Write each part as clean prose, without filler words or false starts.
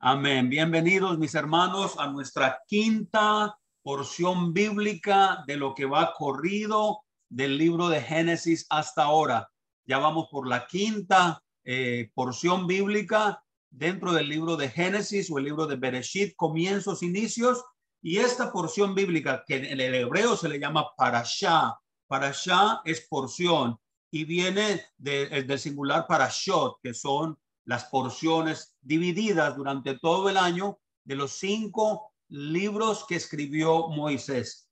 Amén. Bienvenidos, mis hermanos, a nuestra quinta porción bíblica de lo que va corrido del libro de Génesis hasta ahora. Ya vamos por la quinta porción bíblica dentro del libro de Génesis o el libro de Bereshit, comienzos, inicios. Y esta porción bíblica, que en el hebreo se le llama parashá. Parashá es porción y viene del singular parashot, que son las porciones divididas durante todo el año de los 5 libros que escribió Moisés.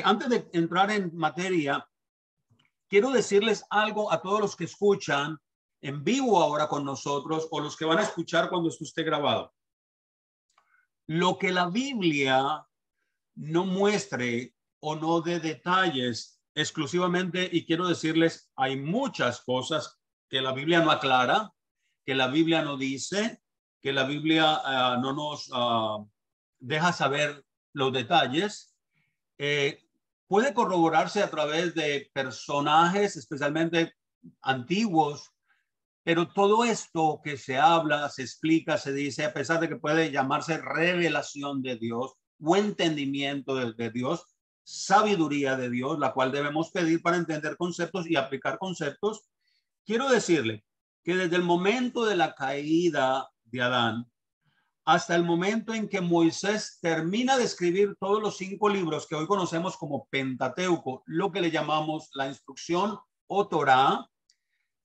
Antes de entrar en materia, quiero decirles algo a todos los que escuchan en vivo ahora con nosotros o los que van a escuchar cuando esto esté grabado. Lo que la Biblia no muestre o no dé detalles exclusivamente, y quiero decirles, hay muchas cosas que la Biblia no aclara, que la Biblia no dice, que la Biblia no nos deja saber los detalles. Puede corroborarse a través de personajes, especialmente antiguos, pero todo esto que se habla, se explica, se dice, a pesar de que puede llamarse revelación de Dios o entendimiento de Dios, sabiduría de Dios, la cual debemos pedir para entender conceptos y aplicar conceptos. Quiero decirle que desde el momento de la caída de Adán hasta el momento en que Moisés termina de escribir todos los 5 libros que hoy conocemos como Pentateuco, lo que le llamamos la instrucción o Torá,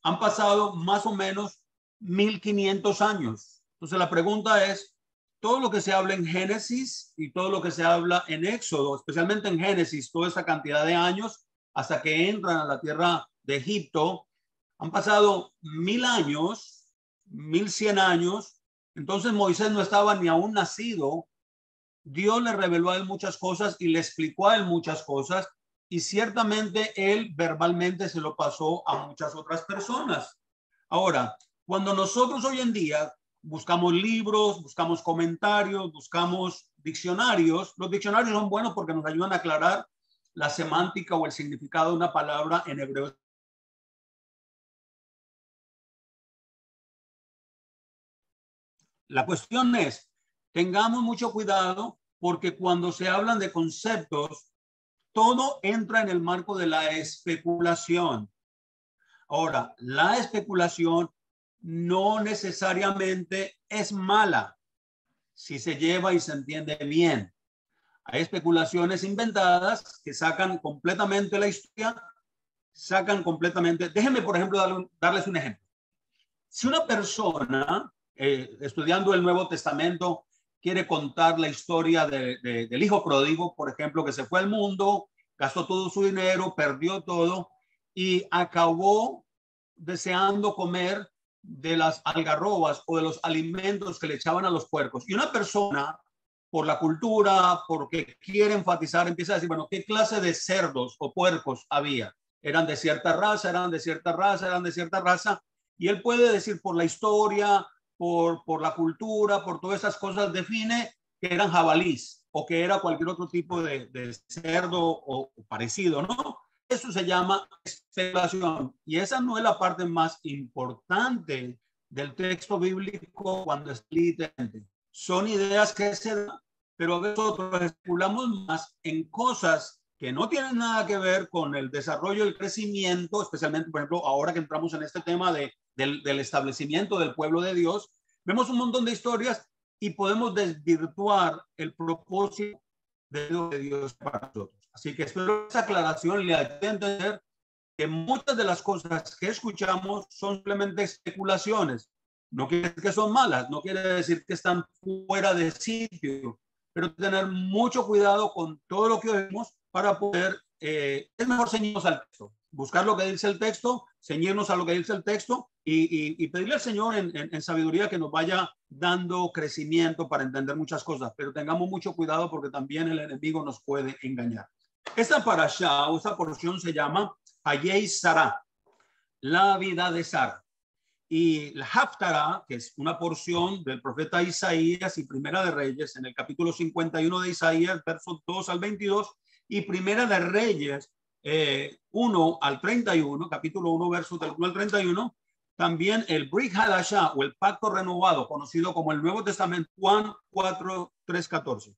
han pasado más o menos 1500 años. Entonces la pregunta es, todo lo que se habla en Génesis y todo lo que se habla en Éxodo, especialmente en Génesis, toda esa cantidad de años hasta que entran a la tierra de Egipto, han pasado 1000 años, 1100 años. Entonces Moisés no estaba ni aún nacido. Dios le reveló a él muchas cosas y le explicó a él muchas cosas, y ciertamente él verbalmente se lo pasó a muchas otras personas. Ahora, cuando nosotros hoy en día buscamos libros, buscamos comentarios, buscamos diccionarios, los diccionarios son buenos porque nos ayudan a aclarar la semántica o el significado de una palabra en hebreo. La cuestión es, tengamos mucho cuidado porque cuando se hablan de conceptos, todo entra en el marco de la especulación. Ahora, la especulación no necesariamente es mala si se lleva y se entiende bien. Hay especulaciones inventadas que sacan completamente la historia, sacan completamente. Déjenme, por ejemplo, darles un ejemplo. Si una persona estudiando el Nuevo Testamento quiere contar la historia del hijo pródigo, por ejemplo, que se fue al mundo, gastó todo su dinero, perdió todo y acabó deseando comer de las algarrobas o de los alimentos que le echaban a los puercos. Y una persona, por la cultura, porque quiere enfatizar, empieza a decir, bueno, ¿qué clase de cerdos o puercos había? Eran de cierta raza, eran de cierta raza, eran de cierta raza. Y él puede decir por la historia, por la cultura, por todas esas cosas, define que eran jabalís o que era cualquier otro tipo de cerdo o parecido, ¿no? Eso se llama especulación, y esa no es la parte más importante del texto bíblico cuando es literalmente. Son ideas que se dan, pero a veces nosotros especulamos más en cosas que no tienen nada que ver con el desarrollo, el crecimiento, especialmente, por ejemplo, ahora que entramos en este tema del establecimiento del pueblo de Dios, vemos un montón de historias y podemos desvirtuar el propósito de Dios para nosotros. Así que espero que esa aclaración le ayude a entender que muchas de las cosas que escuchamos son simplemente especulaciones. No quiere decir que son malas, no quiere decir que están fuera de sitio, pero tener mucho cuidado con todo lo que oímos para poder, es mejor ceñirnos al texto, buscar lo que dice el texto, ceñirnos a lo que dice el texto y pedirle al Señor en sabiduría que nos vaya dando crecimiento para entender muchas cosas, pero tengamos mucho cuidado porque también el enemigo nos puede engañar. Esta parashá o esta porción se llama Hayei Sarah, la vida de Sara. Y la Haftarah, que es una porción del profeta Isaías y Primera de Reyes, en el capítulo 51 de Isaías, versos 2 al 22, y Primera de Reyes 1 al 31, capítulo 1, versos del 1 al 31, también el Brit Hadashah o el pacto renovado, conocido como el Nuevo Testamento, Juan 4:3-14.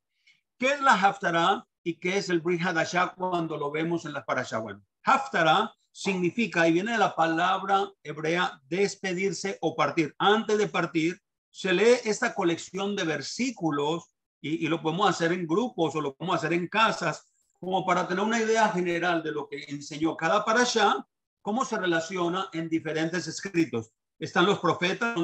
¿Qué es la Haftarah y qué es el Brit Hadashah cuando lo vemos en las parashá? Bueno, Haftarah significa, y viene de la palabra hebrea, despedirse o partir. Antes de partir, se lee esta colección de versículos y lo podemos hacer en grupos o lo podemos hacer en casas, como para tener una idea general de lo que enseñó cada parashá, cómo se relaciona en diferentes escritos. Están los profetas,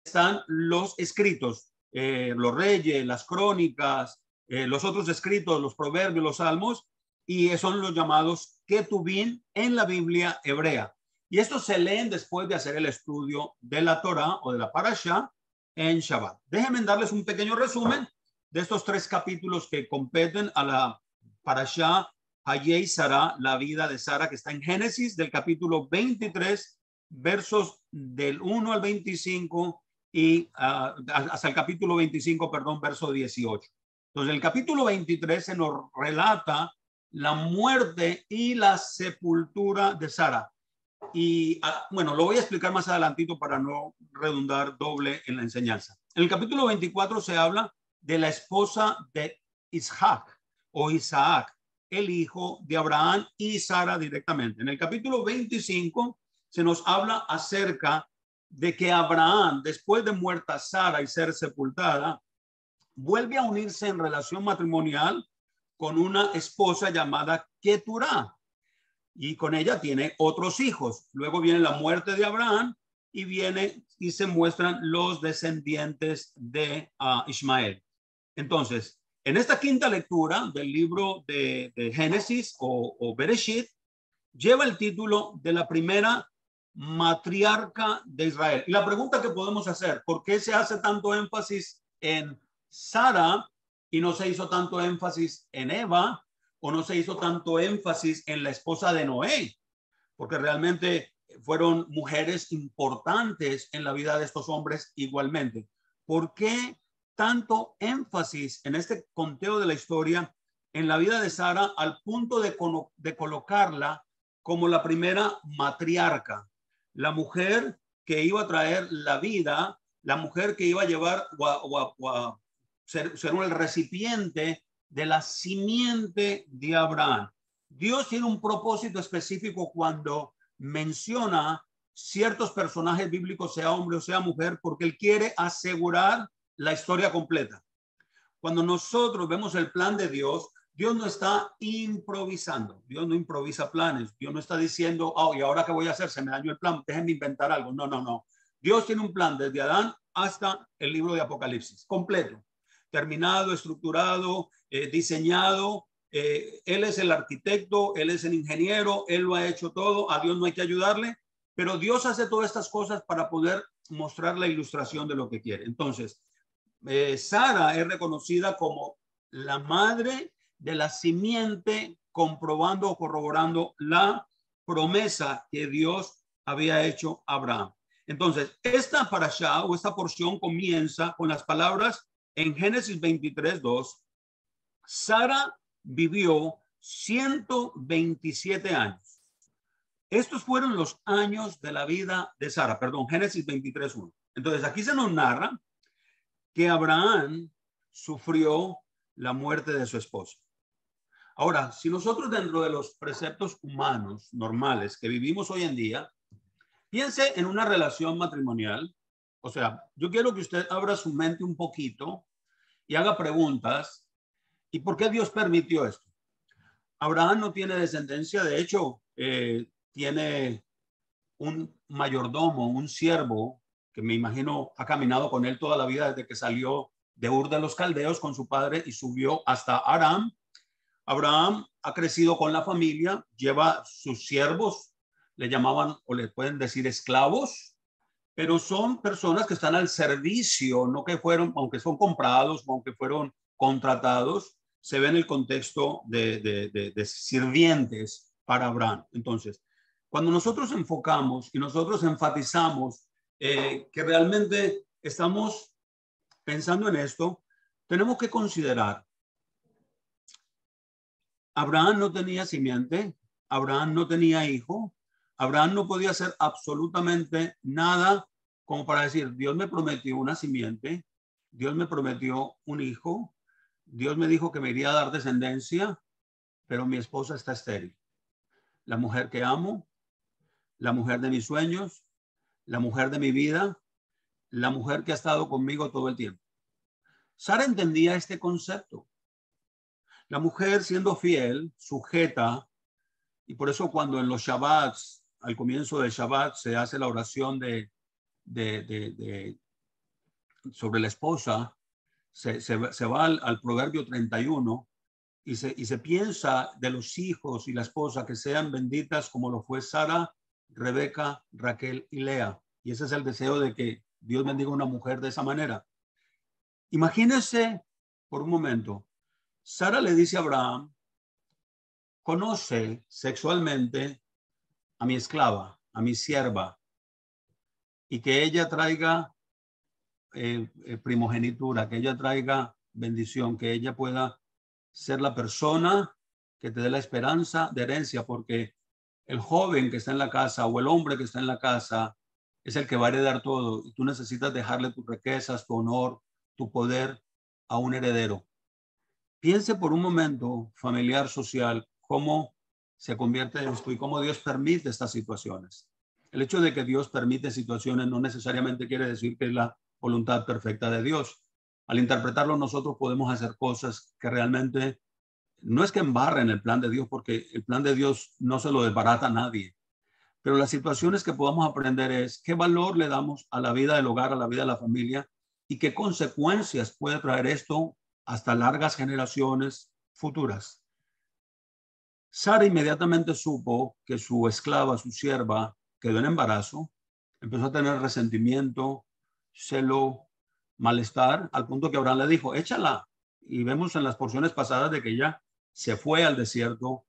están los escritos, los reyes, las crónicas, los otros escritos, los proverbios, los salmos, y son los llamados Ketubim en la Biblia hebrea. Y estos se leen después de hacer el estudio de la Torah o de la Parashá en Shabbat. Déjenme darles un pequeño resumen de estos 3 capítulos que competen a la Parashá Hayei Sarah, la vida de Sara, que está en Génesis, del capítulo 23, versos del 1 al 25 y hasta el capítulo 25, perdón, verso 18. Entonces, el capítulo 23 se nos relata la muerte y la sepultura de Sara. Y bueno, lo voy a explicar más adelantito para no redundar doble en la enseñanza. En el capítulo 24 se habla de la esposa de Isaac o Isaac, el hijo de Abraham y Sara directamente. En el capítulo 25 se nos habla acerca de que Abraham, después de muerta Sara y ser sepultada, vuelve a unirse en relación matrimonial con una esposa llamada Keturah, y con ella tiene otros hijos. Luego viene la muerte de Abraham y viene y se muestran los descendientes de Ismael. Entonces, en esta quinta lectura del libro de Génesis o Bereshit, lleva el título de la primera matriarca de Israel. Y la pregunta que podemos hacer, ¿por qué se hace tanto énfasis en Sara y no se hizo tanto énfasis en Eva o no se hizo tanto énfasis en la esposa de Noé? Porque realmente fueron mujeres importantes en la vida de estos hombres igualmente. ¿Por qué tanto énfasis en este conteo de la historia en la vida de Sara al punto de colocarla como la primera matriarca, la mujer que iba a traer la vida, la mujer que iba a llevar ser el recipiente de la simiente de Abraham? Dios tiene un propósito específico cuando menciona ciertos personajes bíblicos, sea hombre o sea mujer, porque Él quiere asegurar la historia completa. Cuando nosotros vemos el plan de Dios, Dios no está improvisando. Dios no improvisa planes. Dios no está diciendo, oh, ¿y ahora qué voy a hacer? Se me dañó el plan, déjenme inventar algo. No, no, no. Dios tiene un plan desde Adán hasta el libro de Apocalipsis, completo, terminado, estructurado, diseñado. Él es el arquitecto, Él es el ingeniero, Él lo ha hecho todo. A Dios no hay que ayudarle, pero Dios hace todas estas cosas para poder mostrar la ilustración de lo que quiere. Entonces, Sara es reconocida como la madre de la simiente, comprobando o corroborando la promesa que Dios había hecho a Abraham. Entonces, esta parashá o esta porción comienza con las palabras en Génesis 23:2. Sara vivió 127 años. Estos fueron los años de la vida de Sara. Perdón, Génesis 23:1. Entonces, aquí se nos narra que Abraham sufrió la muerte de su esposa. Ahora, si nosotros dentro de los preceptos humanos normales que vivimos hoy en día, piense en una relación matrimonial. O sea, yo quiero que usted abra su mente un poquito y haga preguntas. ¿Y por qué Dios permitió esto? Abraham no tiene descendencia. De hecho, tiene un mayordomo, un siervo, que me imagino ha caminado con él toda la vida desde que salió de Ur de los Caldeos con su padre y subió hasta Aram. Abraham ha crecido con la familia, lleva sus siervos, le llamaban o le pueden decir esclavos, pero son personas que están al servicio, no que fueron, aunque son comprados, aunque fueron contratados, se ve en el contexto de sirvientes para Abraham. Entonces, cuando nosotros enfocamos y nosotros enfatizamos que realmente estamos pensando en esto, tenemos que considerar, Abraham no tenía simiente, Abraham no tenía hijo, Abraham no podía hacer absolutamente nada como para decir, Dios me prometió una simiente, Dios me prometió un hijo, Dios me dijo que me iría a dar descendencia, pero mi esposa está estéril. La mujer que amo, la mujer de mis sueños, la mujer de mi vida, la mujer que ha estado conmigo todo el tiempo. Sara entendía este concepto. La mujer siendo fiel, sujeta, y por eso cuando en los Shabbats, al comienzo del Shabbat, se hace la oración sobre la esposa, se va al Proverbio 31 y se piensa de los hijos y la esposa que sean benditas como lo fue Sara, Rebeca, Raquel y Lea. Y ese es el deseo de que Dios bendiga a una mujer de esa manera. Imagínense por un momento, Sara le dice a Abraham, conoce sexualmente a mi esclava, a mi sierva, y que ella traiga primogenitura, que ella traiga bendición, que ella pueda ser la persona que te dé la esperanza de herencia, porque el joven que está en la casa o el hombre que está en la casa es el que va a heredar todo y tú necesitas dejarle tus riquezas, tu honor, tu poder a un heredero. Piense por un momento, familiar, social, cómo se convierte esto y cómo Dios permite estas situaciones. El hecho de que Dios permite situaciones no necesariamente quiere decir que es la voluntad perfecta de Dios. Al interpretarlo nosotros podemos hacer cosas que realmente no es que embarren el plan de Dios, porque el plan de Dios no se lo desbarata a nadie. Pero las situaciones que podamos aprender es qué valor le damos a la vida del hogar, a la vida de la familia y qué consecuencias puede traer esto hasta largas generaciones futuras. Sara inmediatamente supo que su esclava, su sierva, quedó en embarazo, empezó a tener resentimiento, celo, malestar, al punto que Abraham le dijo, échala. Y vemos en las porciones pasadas de que ella se fue al desierto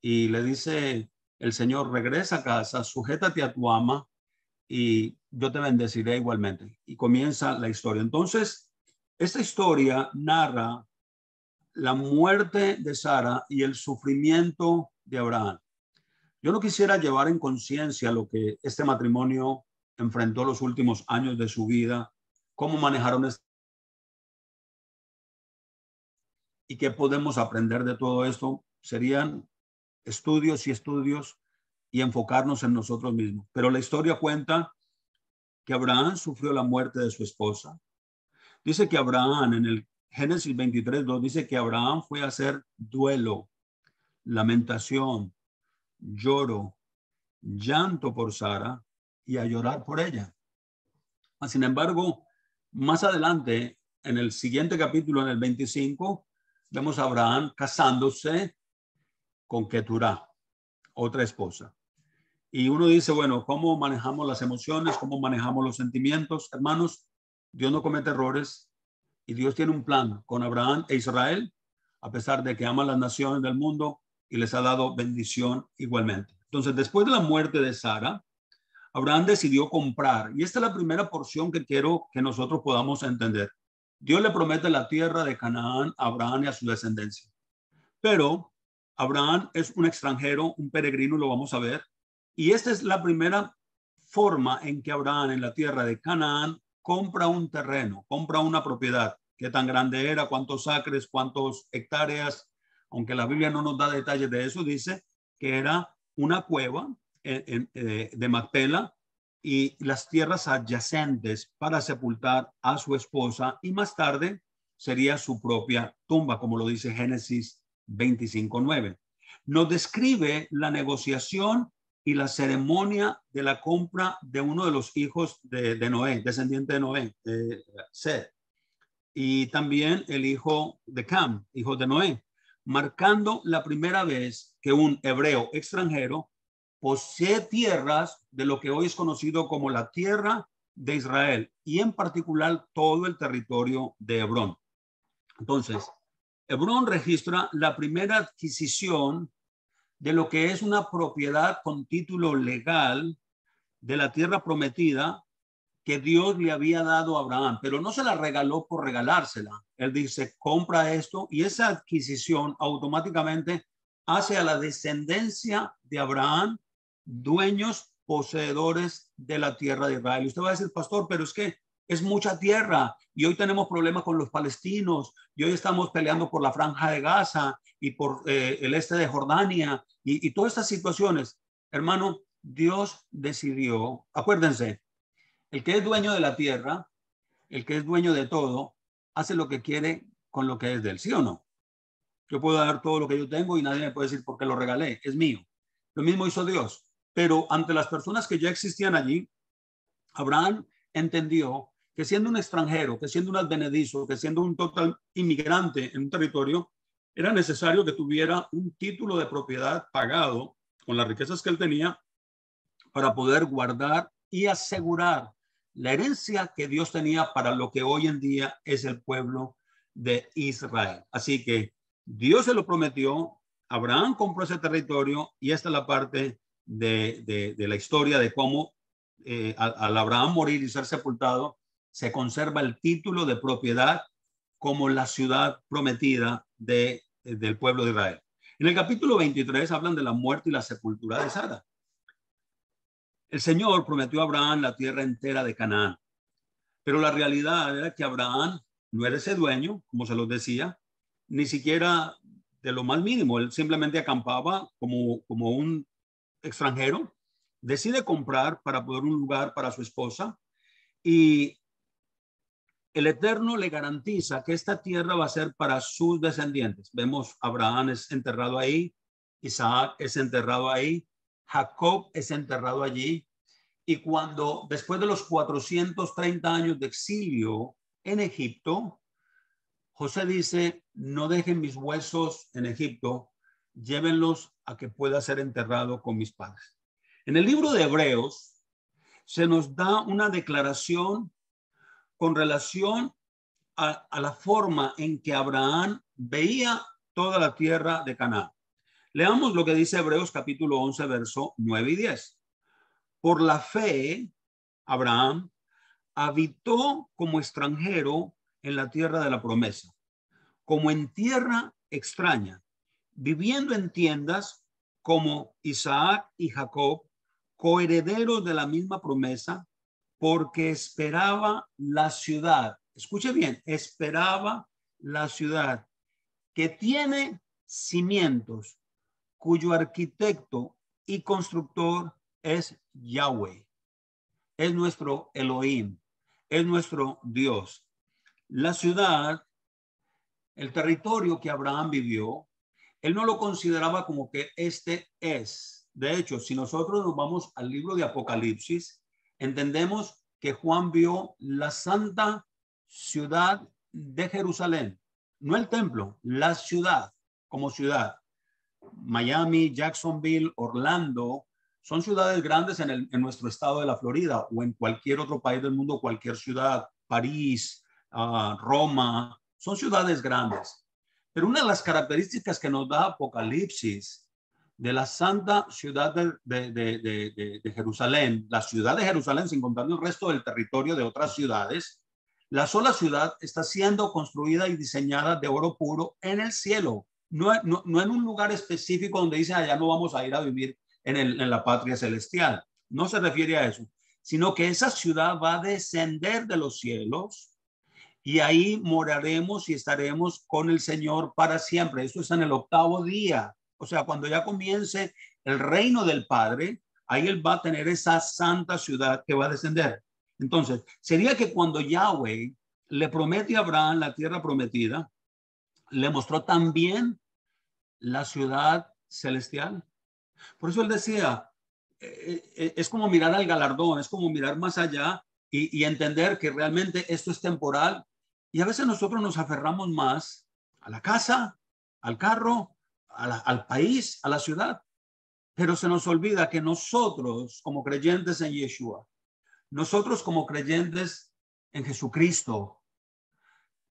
y le dice el Señor, regresa a casa, sujétate a tu ama y yo te bendeciré igualmente. Y comienza la historia. Entonces, esta historia narra la muerte de Sara y el sufrimiento de Abraham. Yo no quisiera llevar en conciencia lo que este matrimonio enfrentó los últimos años de su vida, cómo manejaron esto y qué podemos aprender de todo esto. Serían estudios y estudios y enfocarnos en nosotros mismos. Pero la historia cuenta que Abraham sufrió la muerte de su esposa. Dice que Abraham, en el Génesis 23:2, dice que Abraham fue a hacer duelo, lamentación, lloro, llanto por Sara y a llorar por ella. Sin embargo, más adelante, en el siguiente capítulo, en el 25, vemos a Abraham casándose con Keturá, otra esposa. Y uno dice, bueno, ¿cómo manejamos las emociones? ¿Cómo manejamos los sentimientos? Hermanos, Dios no comete errores y Dios tiene un plan con Abraham e Israel, a pesar de que ama las naciones del mundo y les ha dado bendición igualmente. Entonces, después de la muerte de Sara, Abraham decidió comprar. Y esta es la primera porción que quiero que nosotros podamos entender. Dios le promete la tierra de Canaán a Abraham y a su descendencia. Pero Abraham es un extranjero, un peregrino, lo vamos a ver. Y esta es la primera forma en que Abraham en la tierra de Canaán compra un terreno, compra una propiedad. ¿Qué tan grande era? ¿Cuántos acres? ¿Cuántos hectáreas? Aunque la Biblia no nos da detalles de eso, dice que era una cueva de Macpela y las tierras adyacentes para sepultar a su esposa y más tarde sería su propia tumba, como lo dice Génesis 25:9. Nos describe la negociación y la ceremonia de la compra de uno de los hijos de Noé, descendiente de Noé, Seth, y también el hijo de Cam, hijo de Noé, marcando la primera vez que un hebreo extranjero posee tierras de lo que hoy es conocido como la tierra de Israel y en particular todo el territorio de Hebrón. Entonces, Hebrón registra la primera adquisición de lo que es una propiedad con título legal de la tierra prometida que Dios le había dado a Abraham, pero no se la regaló por regalársela. Él dice, compra esto y esa adquisición automáticamente hace a la descendencia de Abraham dueños, poseedores de la tierra de Israel. Y usted va a decir, pastor, pero es que es mucha tierra y hoy tenemos problemas con los palestinos y hoy estamos peleando por la franja de Gaza y por el este de Jordania y todas estas situaciones. Hermano, Dios decidió, acuérdense, el que es dueño de la tierra, el que es dueño de todo, hace lo que quiere con lo que es de él, ¿sí o no? Yo puedo dar todo lo que yo tengo y nadie me puede decir por qué lo regalé, es mío. Lo mismo hizo Dios. Pero ante las personas que ya existían allí, Abraham entendió que siendo un extranjero, que siendo un advenedizo, que siendo un total inmigrante en un territorio, era necesario que tuviera un título de propiedad pagado con las riquezas que él tenía para poder guardar y asegurar la herencia que Dios tenía para lo que hoy en día es el pueblo de Israel. Así que Dios se lo prometió, Abraham compró ese territorio y esta es la parte de la historia de cómo al Abraham morir y ser sepultado, se conserva el título de propiedad como la ciudad prometida del pueblo de Israel. En el capítulo 23 hablan de la muerte y la sepultura de Sara. El Señor prometió a Abraham la tierra entera de Canaán, pero la realidad era que Abraham no era ese dueño, como se los decía, ni siquiera de lo más mínimo. Él simplemente acampaba como un extranjero, decide comprar para poder un lugar para su esposa y el Eterno le garantiza que esta tierra va a ser para sus descendientes. Vemos, Abraham es enterrado ahí, Isaac es enterrado ahí, Jacob es enterrado allí. Y cuando después de los 430 años de exilio en Egipto, José dice, no dejen mis huesos en Egipto, llévenlos a que pueda ser enterrado con mis padres. En el libro de Hebreos se nos da una declaración con relación a la forma en que Abraham veía toda la tierra de Canaán. Leamos lo que dice Hebreos capítulo 11, verso 9 y 10. Por la fe, Abraham habitó como extranjero en la tierra de la promesa, como en tierra extraña, viviendo en tiendas como Isaac y Jacob, coherederos de la misma promesa, porque esperaba la ciudad. Escuche bien, esperaba la ciudad que tiene cimientos, cuyo arquitecto y constructor es Yahweh, es nuestro Elohim, es nuestro Dios. La ciudad, el territorio que Abraham vivió, él no lo consideraba como que este es. De hecho, si nosotros nos vamos al libro de Apocalipsis, entendemos que Juan vio la santa ciudad de Jerusalén, no el templo, la ciudad como ciudad. Miami, Jacksonville, Orlando, son ciudades grandes en nuestro estado de la Florida o en cualquier otro país del mundo, cualquier ciudad, París, Roma, son ciudades grandes. Pero una de las características que nos da Apocalipsis de la santa ciudad de Jerusalén, la ciudad de Jerusalén, sin contar el resto del territorio de otras ciudades, la sola ciudad está siendo construida y diseñada de oro puro en el cielo, no en un lugar específico donde dice allá no vamos a ir a vivir en la patria celestial. No se refiere a eso, sino que esa ciudad va a descender de los cielos y ahí moraremos y estaremos con el Señor para siempre. Esto está en el 8º día. O sea, cuando ya comience el reino del Padre, ahí Él va a tener esa santa ciudad que va a descender. Entonces, sería que cuando Yahweh le promete a Abraham la tierra prometida, le mostró también la ciudad celestial. Por eso Él decía, es como mirar al galardón, es como mirar más allá y entender que realmente esto es temporal. Y a veces nosotros nos aferramos más a la casa, al carro, al país, a la ciudad. Pero se nos olvida que nosotros como creyentes en Yeshua, nosotros como creyentes en Jesucristo,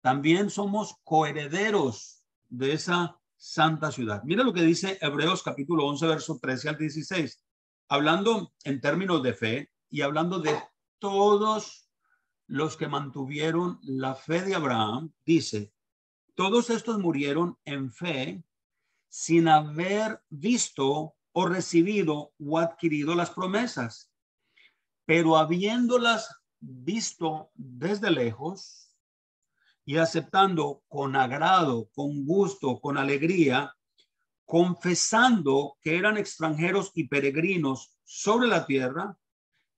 también somos coherederos de esa santa ciudad. Mira lo que dice Hebreos capítulo 11, verso 13 al 16. Hablando en términos de fe y hablando de todos los que mantuvieron la fe de Abraham, dice, todos estos murieron en fe sin haber visto o recibido o adquirido las promesas, pero habiéndolas visto desde lejos y aceptando con agrado, con gusto, con alegría, confesando que eran extranjeros y peregrinos sobre la tierra,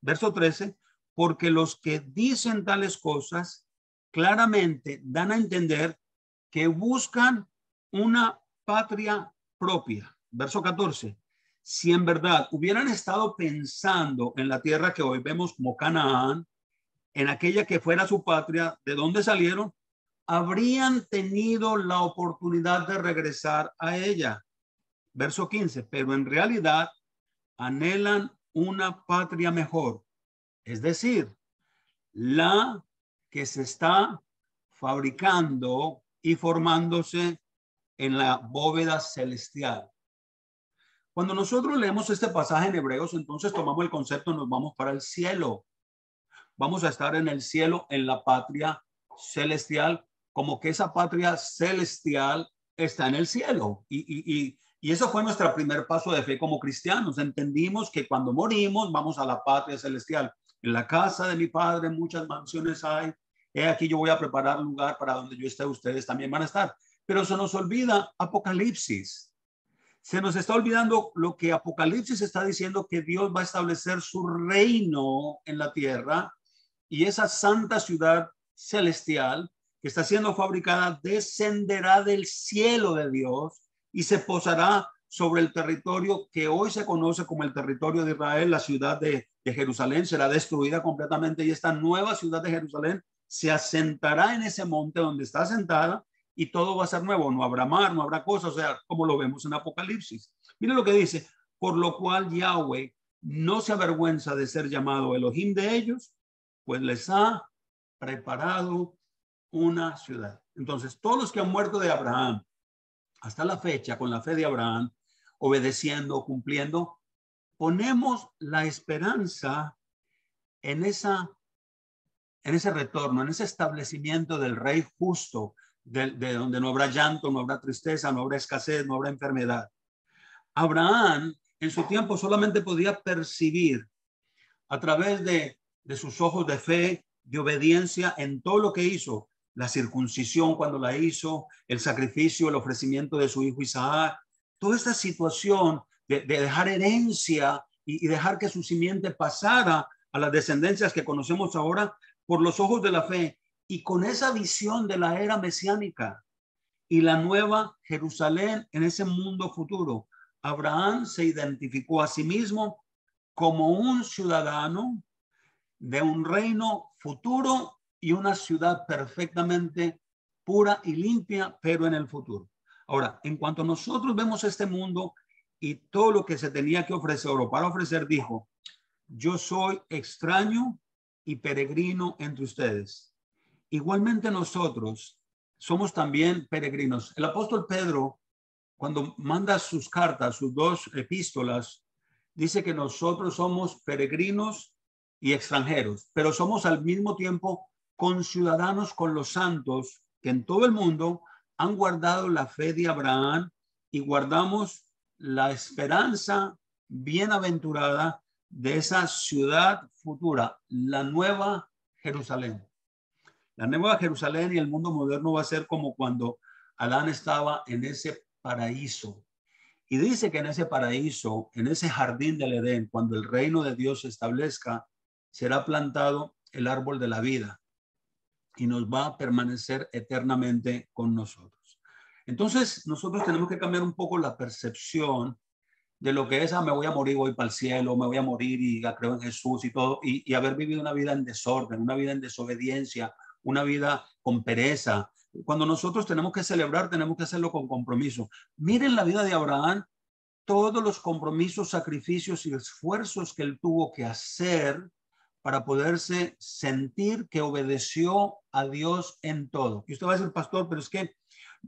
verso 13, porque los que dicen tales cosas claramente dan a entender que buscan una patria propia. Verso 14, si en verdad hubieran estado pensando en la tierra que hoy vemos como Canaán, en aquella que fuera su patria, de donde salieron, habrían tenido la oportunidad de regresar a ella. Verso 15, pero en realidad anhelan una patria mejor, es decir, la que se está fabricando y formándose en la bóveda celestial. Cuando nosotros leemos este pasaje en Hebreos, entonces tomamos el concepto, nos vamos para el cielo. Vamos a estar en el cielo, en la patria celestial, como que esa patria celestial está en el cielo. Y eso fue nuestro primer paso de fe como cristianos. Entendimos que cuando morimos vamos a la patria celestial. En la casa de mi Padre muchas mansiones hay. He aquí yo voy a preparar lugar para donde yo esté, ustedes también van a estar. Pero se nos olvida Apocalipsis. Se nos está olvidando lo que Apocalipsis está diciendo, que Dios va a establecer su reino en la tierra, y esa santa ciudad celestial que está siendo fabricada descenderá del cielo de Dios y se posará sobre el territorio que hoy se conoce como el territorio de Israel. La ciudad de Jerusalén será destruida completamente y esta nueva ciudad de Jerusalén se asentará en ese monte donde está asentada y todo va a ser nuevo. No habrá mar, no habrá cosas, o sea, como lo vemos en Apocalipsis. Miren lo que dice: por lo cual Yahweh no se avergüenza de ser llamado Elohim de ellos, pues les ha preparado una ciudad. Entonces, todos los que han muerto de Abraham hasta la fecha, con la fe de Abraham, obedeciendo, cumpliendo, ponemos la esperanza en ese retorno, en ese establecimiento del Rey justo, de donde no habrá llanto, no habrá tristeza, no habrá escasez, no habrá enfermedad. Abraham en su tiempo solamente podía percibir a través de sus ojos de fe, de obediencia en todo lo que hizo, la circuncisión cuando la hizo, el sacrificio, el ofrecimiento de su hijo Isaac, toda esta situación de dejar herencia y dejar que su simiente pasara a las descendencias que conocemos ahora por los ojos de la fe, y con esa visión de la era mesiánica y la nueva Jerusalén en ese mundo futuro. Abraham se identificó a sí mismo como un ciudadano de un reino futuro y una ciudad perfectamente pura y limpia, pero en el futuro. Ahora, en cuanto nosotros vemos este mundo y todo lo que se tenía que ofrecer o para ofrecer, dijo: yo soy extraño y peregrino entre ustedes. Igualmente nosotros somos también peregrinos. El apóstol Pedro, cuando manda sus cartas, sus dos epístolas, dice que nosotros somos peregrinos y extranjeros, pero somos al mismo tiempo conciudadanos con los santos que en todo el mundo han guardado la fe de Abraham y guardamos la esperanza bienaventurada de esa ciudad futura, la nueva Jerusalén. La nueva Jerusalén y el mundo moderno va a ser como cuando Adán estaba en ese paraíso. Y dice que en ese paraíso, en ese jardín del Edén, cuando el reino de Dios se establezca, será plantado el árbol de la vida y nos va a permanecer eternamente con nosotros. Entonces, nosotros tenemos que cambiar un poco la percepción de lo que es: me voy a morir, voy para el cielo, me voy a morir y ya creo en Jesús y todo, y haber vivido una vida en desorden, una vida en desobediencia, una vida con pereza. Cuando nosotros tenemos que celebrar, tenemos que hacerlo con compromiso. Miren la vida de Abraham, todos los compromisos, sacrificios y esfuerzos que él tuvo que hacer para poderse sentir que obedeció a Dios en todo. Y usted va a decir: pastor, pero es que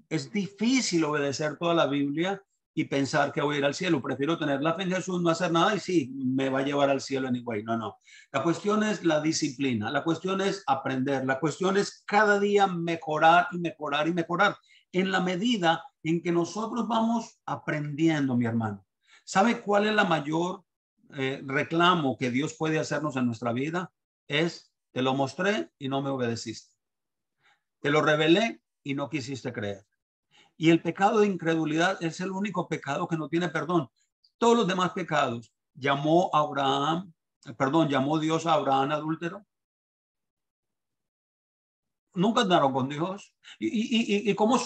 es difícil obedecer toda la Biblia y pensar que voy a ir al cielo. Prefiero tener la fe en Jesús, no hacer nada y sí, me va a llevar al cielo anyway. No. La cuestión es la disciplina, la cuestión es aprender, la cuestión es cada día mejorar y mejorar y mejorar en la medida en que nosotros vamos aprendiendo, mi hermano. ¿Sabe cuál es la mayor reclamo que Dios puede hacernos en nuestra vida? Es, te lo mostré y no me obedeciste. Te lo revelé y no quisiste creer. Y el pecado de incredulidad es el único pecado que no tiene perdón. Todos los demás pecados, llamó Dios a Abraham adúltero. Nunca andaron con Dios. ¿Y cómo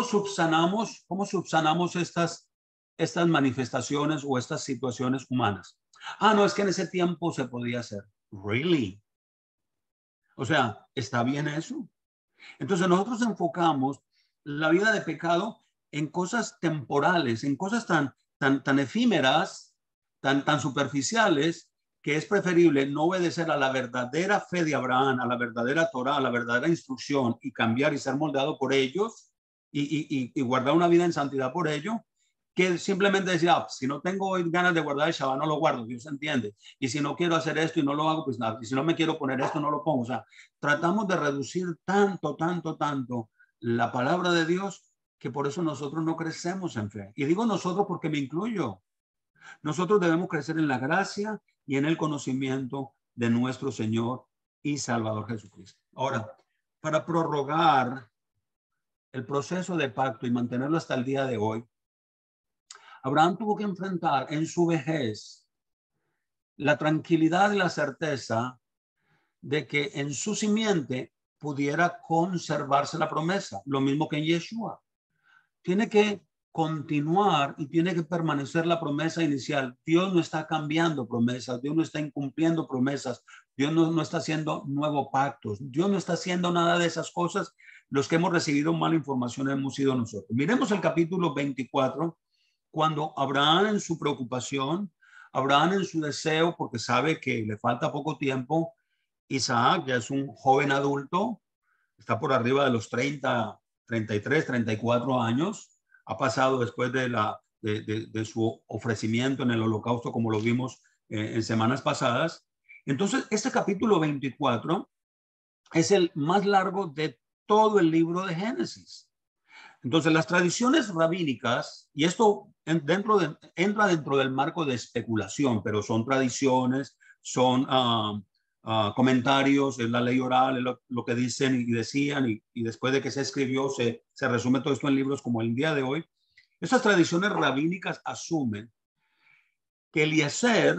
subsanamos estas manifestaciones o estas situaciones humanas? No, es que en ese tiempo se podía hacer. Really? O sea, ¿está bien eso? Entonces nosotros enfocamos la vida de pecado en cosas temporales, en cosas tan efímeras, tan superficiales, que es preferible no obedecer a la verdadera fe de Abraham, a la verdadera Torah, a la verdadera instrucción y cambiar y ser moldado por ellos y guardar una vida en santidad por ello, que simplemente decir, si no tengo hoy ganas de guardar el Shabbat, no lo guardo, Dios entiende. Y si no quiero hacer esto y no lo hago, pues nada. Y si no me quiero poner esto, no lo pongo. O sea, tratamos de reducir tanto la palabra de Dios que por eso nosotros no crecemos en fe. Y digo nosotros porque me incluyo. Nosotros debemos crecer en la gracia y en el conocimiento de nuestro Señor y Salvador Jesucristo. Ahora, para prorrogar el proceso de pacto y mantenerlo hasta el día de hoy, Abraham tuvo que enfrentar en su vejez la tranquilidad y la certeza de que en su simiente pudiera conservarse la promesa, lo mismo que en Yeshua. Tiene que continuar y tiene que permanecer la promesa inicial. Dios no está cambiando promesas, Dios no está incumpliendo promesas, Dios no está haciendo nuevos pactos, Dios no está haciendo nada de esas cosas. Los que hemos recibido mala información hemos sido nosotros. Miremos el capítulo 24, cuando Abraham en su preocupación, Abraham en su deseo, porque sabe que le falta poco tiempo, Isaac ya es un joven adulto, está por arriba de los 30, 33, 34 años, ha pasado después de su ofrecimiento en el holocausto, como lo vimos en semanas pasadas. Entonces, este capítulo 24 es el más largo de todo el libro de Génesis. Entonces, las tradiciones rabínicas, y esto entra dentro del marco de especulación, pero son tradiciones, son comentarios, es la ley oral, es lo que dicen y decían, y después de que se escribió, se resume todo esto en libros como el día de hoy. Estas tradiciones rabínicas asumen que Eliezer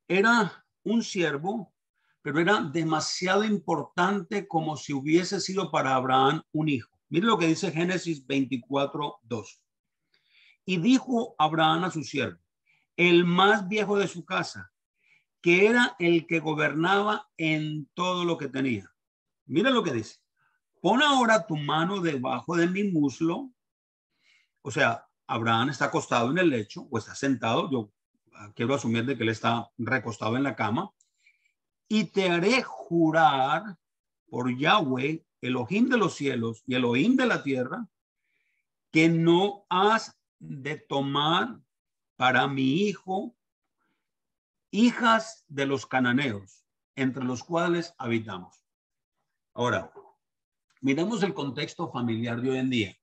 era un siervo, pero era demasiado importante como si hubiese sido para Abraham un hijo. Mire lo que dice Génesis 24:2. Y dijo Abraham a su siervo, el más viejo de su casa, que era el que gobernaba en todo lo que tenía. Mira lo que dice. Pon ahora tu mano debajo de mi muslo. O sea, Abraham está acostado en el lecho o está sentado. Yo quiero asumir de que él está recostado en la cama. Y te haré jurar por Yahweh, Elohim de los cielos y Elohim de la tierra, que no has de tomar para mi hijo hijas de los cananeos, entre los cuales habitamos. Ahora, miremos el contexto familiar de hoy en día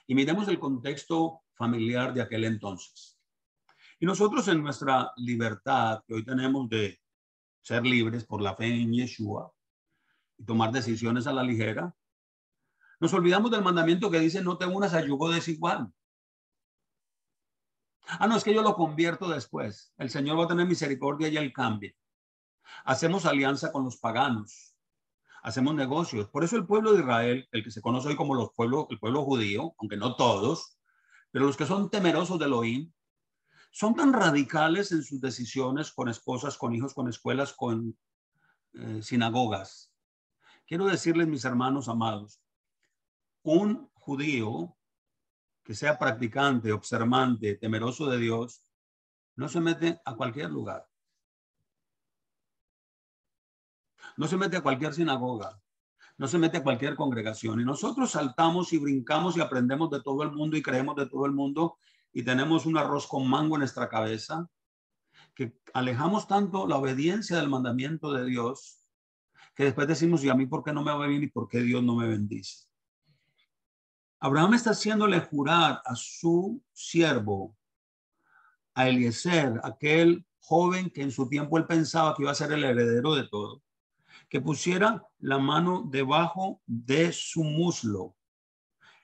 y miremos el contexto familiar de aquel entonces. Y nosotros en nuestra libertad que hoy tenemos de ser libres por la fe en Yeshua y tomar decisiones a la ligera, nos olvidamos del mandamiento que dice no te unas a yugo desigual. No, es que yo lo convierto después. El Señor va a tener misericordia y Él cambia. Hacemos alianza con los paganos. Hacemos negocios. Por eso el pueblo de Israel, el que se conoce hoy como el pueblo judío, aunque no todos, pero los que son temerosos de Elohim, son tan radicales en sus decisiones con esposas, con hijos, con escuelas, con sinagogas. Quiero decirles, mis hermanos amados, un judío que sea practicante, observante, temeroso de Dios, no se mete a cualquier lugar. No se mete a cualquier sinagoga. No se mete a cualquier congregación. Y nosotros saltamos y brincamos y aprendemos de todo el mundo y creemos de todo el mundo y tenemos un arroz con mango en nuestra cabeza, que alejamos tanto la obediencia del mandamiento de Dios, que después decimos, ¿y a mí por qué no me va bien y por qué Dios no me bendice? Abraham está haciéndole jurar a su siervo, a Eliezer, aquel joven que en su tiempo él pensaba que iba a ser el heredero de todo, que pusiera la mano debajo de su muslo.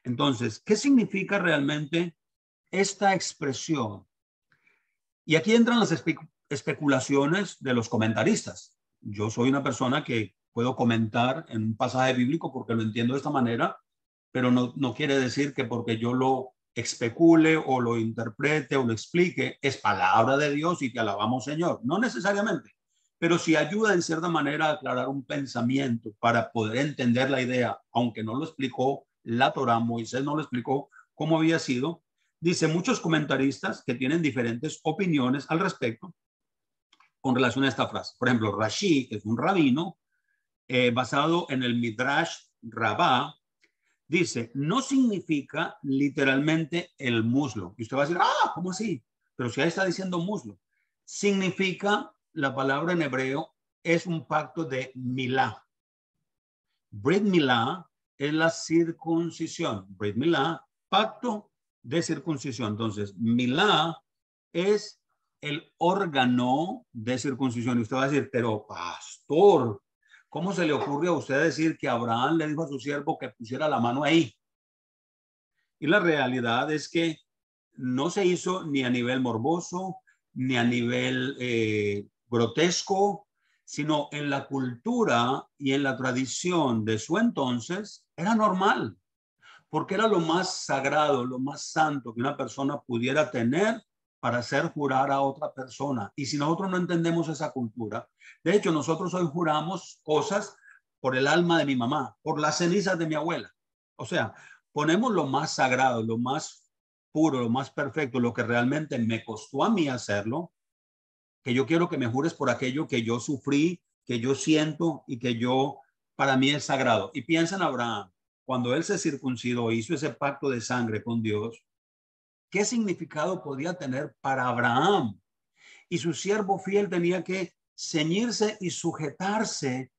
Entonces, ¿qué significa realmente esta expresión? Y aquí entran las especulaciones de los comentaristas. Yo soy una persona que puedo comentar en un pasaje bíblico porque lo entiendo de esta manera, pero no quiere decir que porque yo lo especule o lo interprete o lo explique, es palabra de Dios y te alabamos, Señor. No necesariamente, pero sí ayuda en cierta manera a aclarar un pensamiento para poder entender la idea, aunque no lo explicó la Torá, Moisés no lo explicó cómo había sido. Dice muchos comentaristas que tienen diferentes opiniones al respecto con relación a esta frase. Por ejemplo, Rashi, que es un rabino, basado en el Midrash Rabbah, dice, no significa literalmente el muslo. Y usted va a decir, ¿cómo así? Pero si ahí está diciendo muslo. Significa, la palabra en hebreo, es un pacto de milá. Brit milá es la circuncisión. Brit milá, pacto de circuncisión. Entonces, milá es el órgano de circuncisión. Y usted va a decir, pero pastor, ¿cómo se le ocurre a usted decir que Abraham le dijo a su siervo que pusiera la mano ahí? Y la realidad es que no se hizo ni a nivel morboso, ni a nivel grotesco, sino en la cultura y en la tradición de su entonces era normal, porque era lo más sagrado, lo más santo que una persona pudiera tener para hacer jurar a otra persona. Y si nosotros no entendemos esa cultura, de hecho nosotros hoy juramos cosas por el alma de mi mamá, por las cenizas de mi abuela. O sea, ponemos lo más sagrado, lo más puro, lo más perfecto, lo que realmente me costó a mí hacerlo, que yo quiero que me jures por aquello que yo sufrí, que yo siento y que yo, para mí es sagrado. Y piensa en Abraham, cuando él se circuncidó, hizo ese pacto de sangre con Dios, ¿qué significado podía tener para Abraham? Y su siervo fiel tenía que ceñirse y sujetarse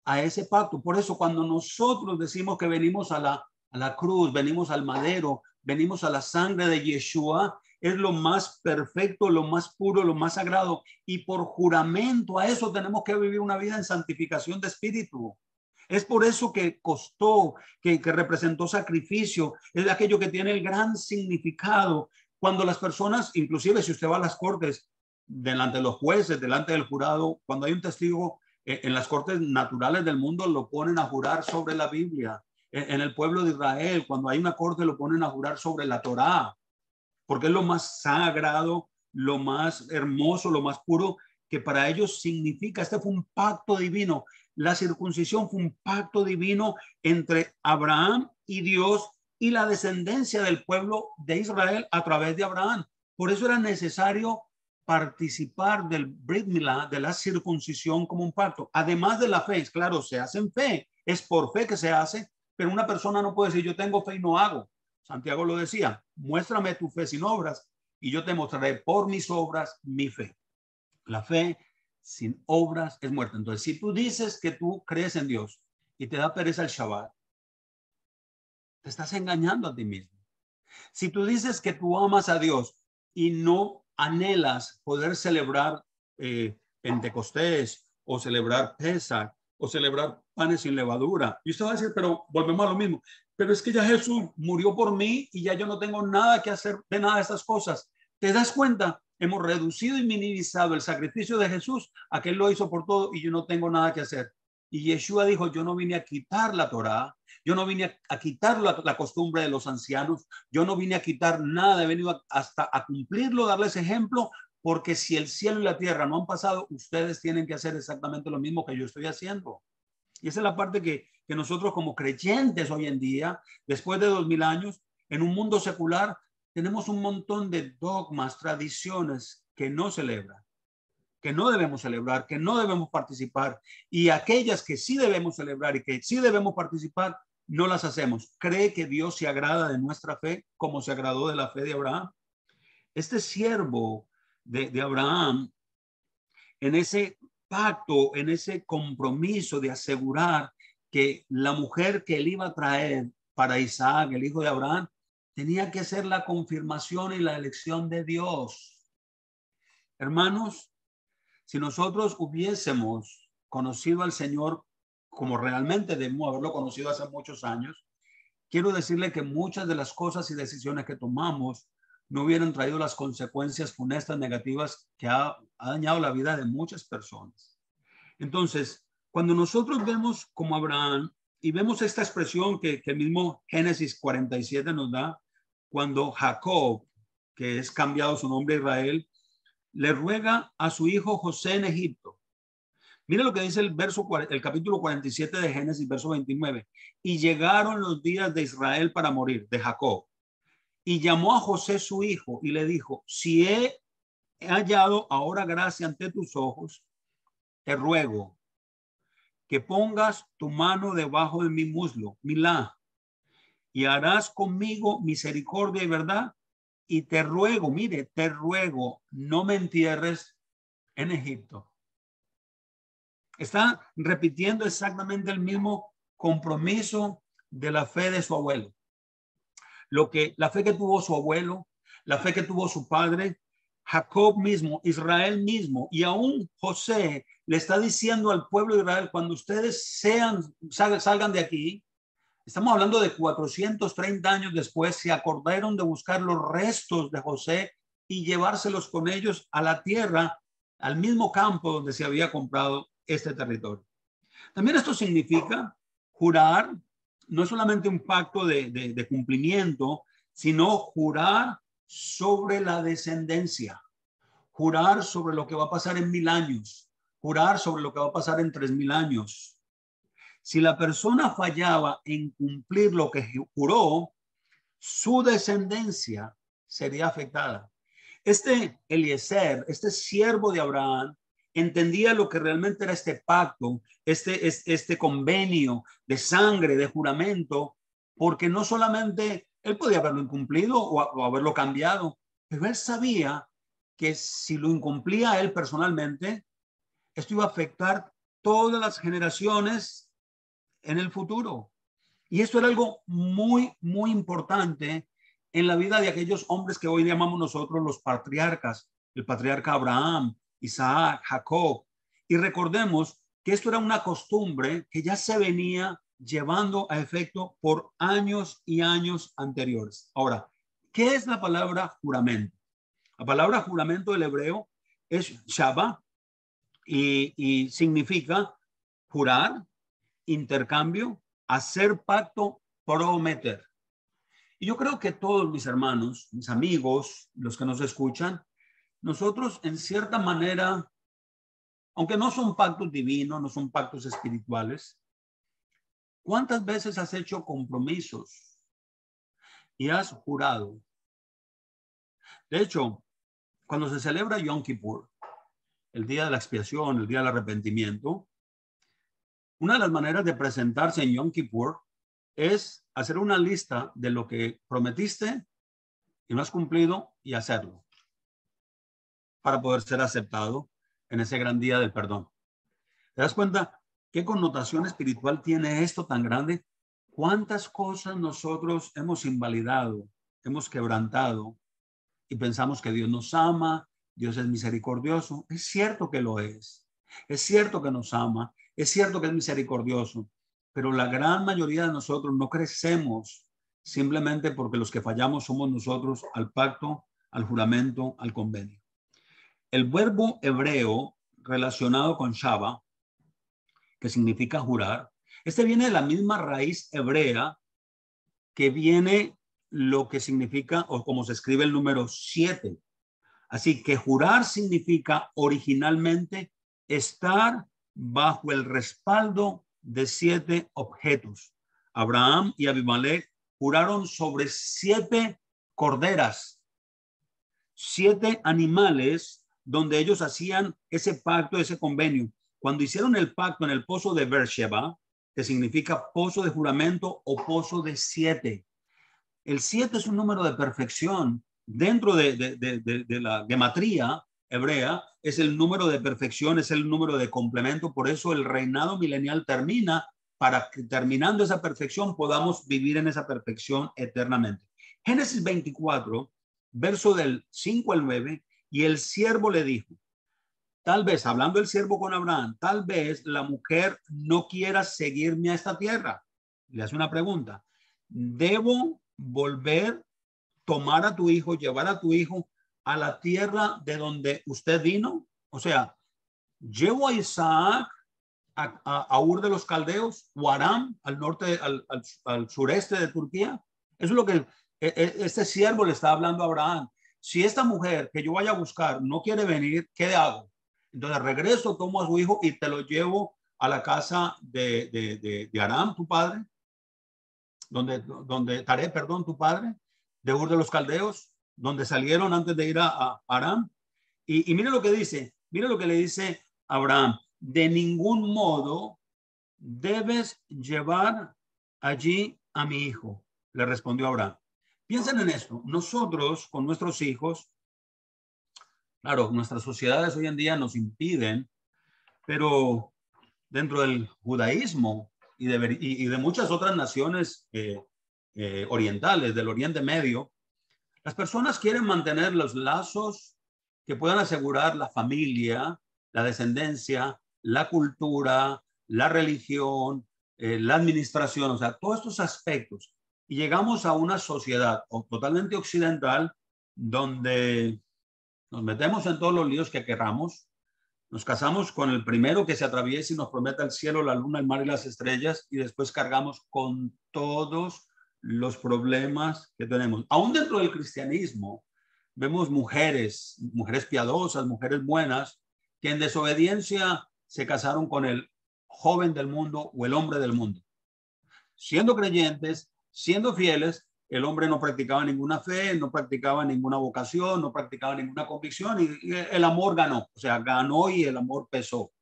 a ese pacto. Por eso cuando nosotros decimos que venimos a la cruz, venimos al madero, venimos a la sangre de Yeshua, es lo más perfecto, lo más puro, lo más sagrado. Y por juramento a eso tenemos que vivir una vida en santificación de espíritu. Es por eso que costó, que representó sacrificio, es aquello que tiene el gran significado. Cuando las personas, inclusive si usted va a las cortes, delante de los jueces, delante del jurado, cuando hay un testigo en las cortes naturales del mundo, lo ponen a jurar sobre la Biblia. En el pueblo de Israel, cuando hay una corte, lo ponen a jurar sobre la Torá, porque es lo más sagrado, lo más hermoso, lo más puro, que para ellos significa. Este fue un pacto divino. La circuncisión fue un pacto divino entre Abraham y Dios y la descendencia del pueblo de Israel a través de Abraham. Por eso era necesario participar del Brit Milá, de la circuncisión como un pacto. Además de la fe, claro, se hace en fe, es por fe que se hace, pero una persona no puede decir yo tengo fe y no hago. Santiago lo decía, muéstrame tu fe sin obras y yo te mostraré por mis obras mi fe. La fe sin obras es muerta. Entonces, si tú dices que tú crees en Dios y te da pereza el Shabbat, te estás engañando a ti mismo. Si tú dices que tú amas a Dios y no anhelas poder celebrar Pentecostés o celebrar Pesach o celebrar panes sin levadura, y usted va a decir, pero volvemos a lo mismo, pero es que ya Jesús murió por mí y ya yo no tengo nada que hacer de nada de estas cosas. ¿Te das cuenta? Hemos reducido y minimizado el sacrificio de Jesús a que él lo hizo por todo y yo no tengo nada que hacer. Y Yeshua dijo, yo no vine a quitar la Torá, yo no vine a quitar la costumbre de los ancianos, yo no vine a quitar nada, he venido hasta a cumplirlo, darles ejemplo, porque si el cielo y la tierra no han pasado, ustedes tienen que hacer exactamente lo mismo que yo estoy haciendo. Y esa es la parte que nosotros como creyentes hoy en día, después de 2000 años, en un mundo secular, tenemos un montón de dogmas, tradiciones que no celebran, que no debemos celebrar, que no debemos participar, y aquellas que sí debemos celebrar y que sí debemos participar, no las hacemos. ¿Cree que Dios se agrada de nuestra fe como se agradó de la fe de Abraham? Este siervo de Abraham, en ese pacto, en ese compromiso de asegurar que la mujer que él iba a traer para Isaac, el hijo de Abraham, tenía que ser la confirmación y la elección de Dios. Hermanos, si nosotros hubiésemos conocido al Señor como realmente debemos haberlo conocido hace muchos años, quiero decirle que muchas de las cosas y decisiones que tomamos no hubieran traído las consecuencias funestas negativas que ha dañado la vida de muchas personas. Entonces, cuando nosotros vemos como Abraham y vemos esta expresión que el mismo Génesis 47 nos da, cuando Jacob, que es cambiado su nombre a Israel, le ruega a su hijo José en Egipto. Mira lo que dice el capítulo 47 de Génesis, verso 29. Y llegaron los días de Israel para morir, de Jacob. Y llamó a José su hijo y le dijo, si he hallado ahora gracia ante tus ojos, te ruego que pongas tu mano debajo de mi muslo, milá, y harás conmigo misericordia y verdad. Y te ruego, mire, te ruego, no me entierres en Egipto. Está repitiendo exactamente el mismo compromiso de la fe de su abuelo. La fe que tuvo su abuelo, la fe que tuvo su padre, Jacob mismo, Israel mismo, y aún José le está diciendo al pueblo de Israel, cuando ustedes salgan de aquí, estamos hablando de 430 años después, se acordaron de buscar los restos de José y llevárselos con ellos a la tierra, al mismo campo donde se había comprado este territorio. También esto significa jurar, no es solamente un pacto de cumplimiento, sino jurar sobre la descendencia, jurar sobre lo que va a pasar en 1000 años, jurar sobre lo que va a pasar en 3000 años. Si la persona fallaba en cumplir lo que juró, su descendencia sería afectada. Este Eliezer, este siervo de Abraham, entendía lo que realmente era este pacto, este convenio de sangre, de juramento, porque no solamente él podía haberlo incumplido o haberlo cambiado, pero él sabía que si lo incumplía él personalmente, esto iba a afectar todas las generaciones en el futuro. Y esto era algo muy, muy importante en la vida de aquellos hombres que hoy llamamos nosotros los patriarcas, el patriarca Abraham, Isaac, Jacob. Y recordemos que esto era una costumbre que ya se venía llevando a efecto por años y años anteriores. Ahora, ¿qué es la palabra juramento? La palabra juramento del hebreo es shaba y significa jurar, intercambio, hacer pacto, prometer. Y yo creo que todos mis hermanos, mis amigos, los que nos escuchan, nosotros en cierta manera, aunque no son pactos divinos, no son pactos espirituales, ¿cuántas veces has hecho compromisos y has jurado? De hecho, cuando se celebra Yom Kippur, el día de la expiación, el día del arrepentimiento, una de las maneras de presentarse en Yom Kippur es hacer una lista de lo que prometiste y no has cumplido y hacerlo para poder ser aceptado en ese gran día del perdón. ¿Te das cuenta qué connotación espiritual tiene esto tan grande? ¿Cuántas cosas nosotros hemos invalidado, hemos quebrantado y pensamos que Dios nos ama, Dios es misericordioso? Es cierto que lo es cierto que nos ama, es cierto que es misericordioso, pero la gran mayoría de nosotros no crecemos simplemente porque los que fallamos somos nosotros al pacto, al juramento, al convenio. El verbo hebreo relacionado con Shaba, que significa jurar, este viene de la misma raíz hebrea que viene lo que significa o como se escribe el número 7. Así que jurar significa originalmente estar bajo el respaldo de 7 objetos. Abraham y Abimelech juraron sobre 7 corderas, 7 animales donde ellos hacían ese pacto, ese convenio. Cuando hicieron el pacto en el pozo de Beersheba, que significa pozo de juramento o pozo de 7. El 7 es un número de perfección. Dentro de la gematría hebrea es el número de perfección, es el número de complemento. Por eso el reinado milenial termina para que terminando esa perfección podamos vivir en esa perfección eternamente. Génesis 24, verso del 5 al 9, y el siervo le dijo, tal vez, hablando el siervo con Abraham, tal vez la mujer no quiera seguirme a esta tierra. Le hace una pregunta. ¿Debo volver, tomar a tu hijo, llevar a tu hijo a la tierra de donde usted vino? O sea, llevo a Isaac a Ur de los Caldeos o Aram, al norte, al sureste de Turquía. Eso es lo que este siervo le está hablando a Abraham. Si esta mujer que yo vaya a buscar no quiere venir, ¿qué hago? Entonces regreso, tomo a su hijo y te lo llevo a la casa de Aram, tu padre, donde Taré, perdón, tu padre, de Ur de los Caldeos, donde salieron antes de ir a Aram. Y mire lo que dice, mire lo que le dice Abraham. De ningún modo debes llevar allí a mi hijo, le respondió Abraham. Piensen en esto. Nosotros con nuestros hijos, claro, nuestras sociedades hoy en día nos impiden, pero dentro del judaísmo y de muchas otras naciones orientales, del Oriente Medio, las personas quieren mantener los lazos que puedan asegurar la familia, la descendencia, la cultura, la religión, la administración, o sea, todos estos aspectos. Y llegamos a una sociedad totalmente occidental donde nos metemos en todos los líos que queramos, nos casamos con el primero que se atraviese y nos prometa el cielo, la luna, el mar y las estrellas, y después cargamos con todos los problemas que tenemos. Aún dentro del cristianismo, vemos mujeres piadosas, mujeres buenas, que en desobediencia se casaron con el joven del mundo o el hombre del mundo. Siendo creyentes, siendo fieles, el hombre no practicaba ninguna fe, no practicaba ninguna vocación, no practicaba ninguna convicción y el amor ganó, o sea, ganó y el amor pesó.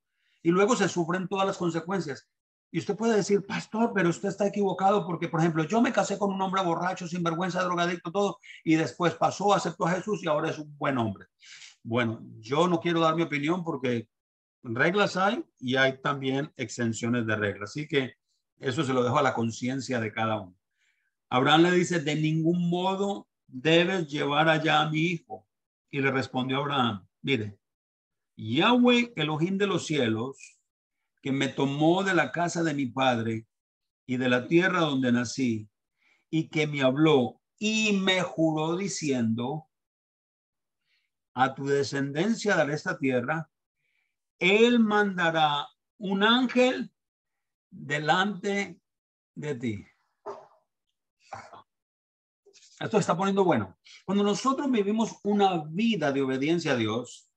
Y luego se sufren todas las consecuencias. Y usted puede decir, pastor, pero usted está equivocado porque, por ejemplo, yo me casé con un hombre borracho, sinvergüenza, drogadicto, todo, y después pasó, aceptó a Jesús y ahora es un buen hombre. Bueno, yo no quiero dar mi opinión porque reglas hay y hay también exenciones de reglas. Así que eso se lo dejo a la conciencia de cada uno. Abraham le dice, de ningún modo debes llevar allá a mi hijo. Y le respondió Abraham, mire, Yahweh, Elohim de los cielos, que me tomó de la casa de mi padre y de la tierra donde nací, y que me habló y me juró diciendo, a tu descendencia daré esta tierra, él mandará un ángel delante de ti. Esto está poniendo bueno. Cuando nosotros vivimos una vida de obediencia a Dios,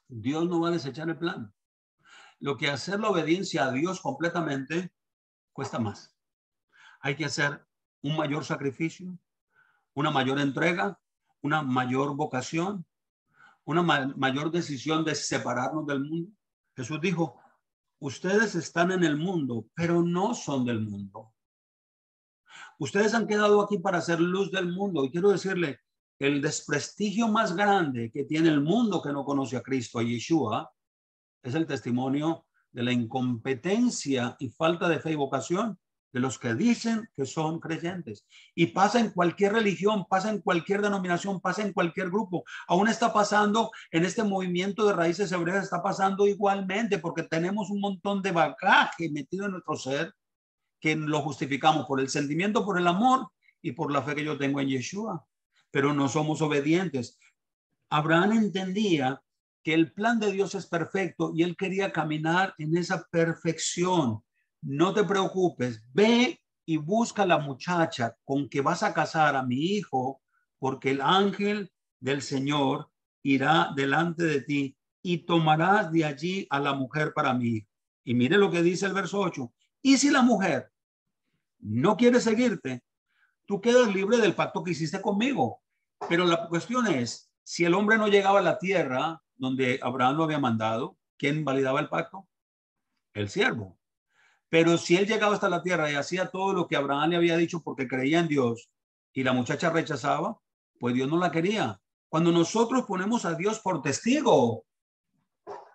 Dios no va a desechar el plan. Lo que hacer la obediencia a Dios completamente cuesta más. Hay que hacer un mayor sacrificio, una mayor entrega, una mayor vocación, una mayor decisión de separarnos del mundo. Jesús dijo, ustedes están en el mundo, pero no son del mundo. Ustedes han quedado aquí para hacer luz del mundo. Y quiero decirle, el desprestigio más grande que tiene el mundo que no conoce a Cristo, a Yeshua, es el testimonio de la incompetencia y falta de fe y vocación de los que dicen que son creyentes. Y pasa en cualquier religión, pasa en cualquier denominación, pasa en cualquier grupo. Aún está pasando en este movimiento de raíces hebreas, está pasando igualmente porque tenemos un montón de bagaje metido en nuestro ser que lo justificamos por el sentimiento, por el amor y por la fe que yo tengo en Yeshua. Pero no somos obedientes. Abraham entendía que el plan de Dios es perfecto y él quería caminar en esa perfección. No te preocupes, ve y busca la muchacha con que vas a casar a mi hijo, porque el ángel del Señor irá delante de ti y tomarás de allí a la mujer para mi hijo. Y mire lo que dice el verso 8. Y si la mujer no quiere seguirte, tú quedas libre del pacto que hiciste conmigo. Pero la cuestión es, si el hombre no llegaba a la tierra donde Abraham lo había mandado, ¿quién validaba el pacto? El siervo. Pero si él llegaba hasta la tierra y hacía todo lo que Abraham le había dicho porque creía en Dios y la muchacha rechazaba, pues Dios no la quería. Cuando nosotros ponemos a Dios por testigo,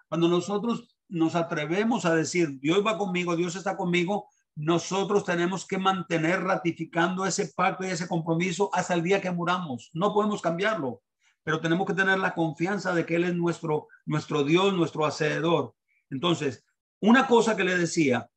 cuando nosotros nos atrevemos a decir, Dios va conmigo, Dios está conmigo, nosotros tenemos que mantener ratificando ese pacto y ese compromiso hasta el día que muramos. No podemos cambiarlo, pero tenemos que tener la confianza de que Él es nuestro Dios, nuestro hacedor. Entonces, una cosa que le decía,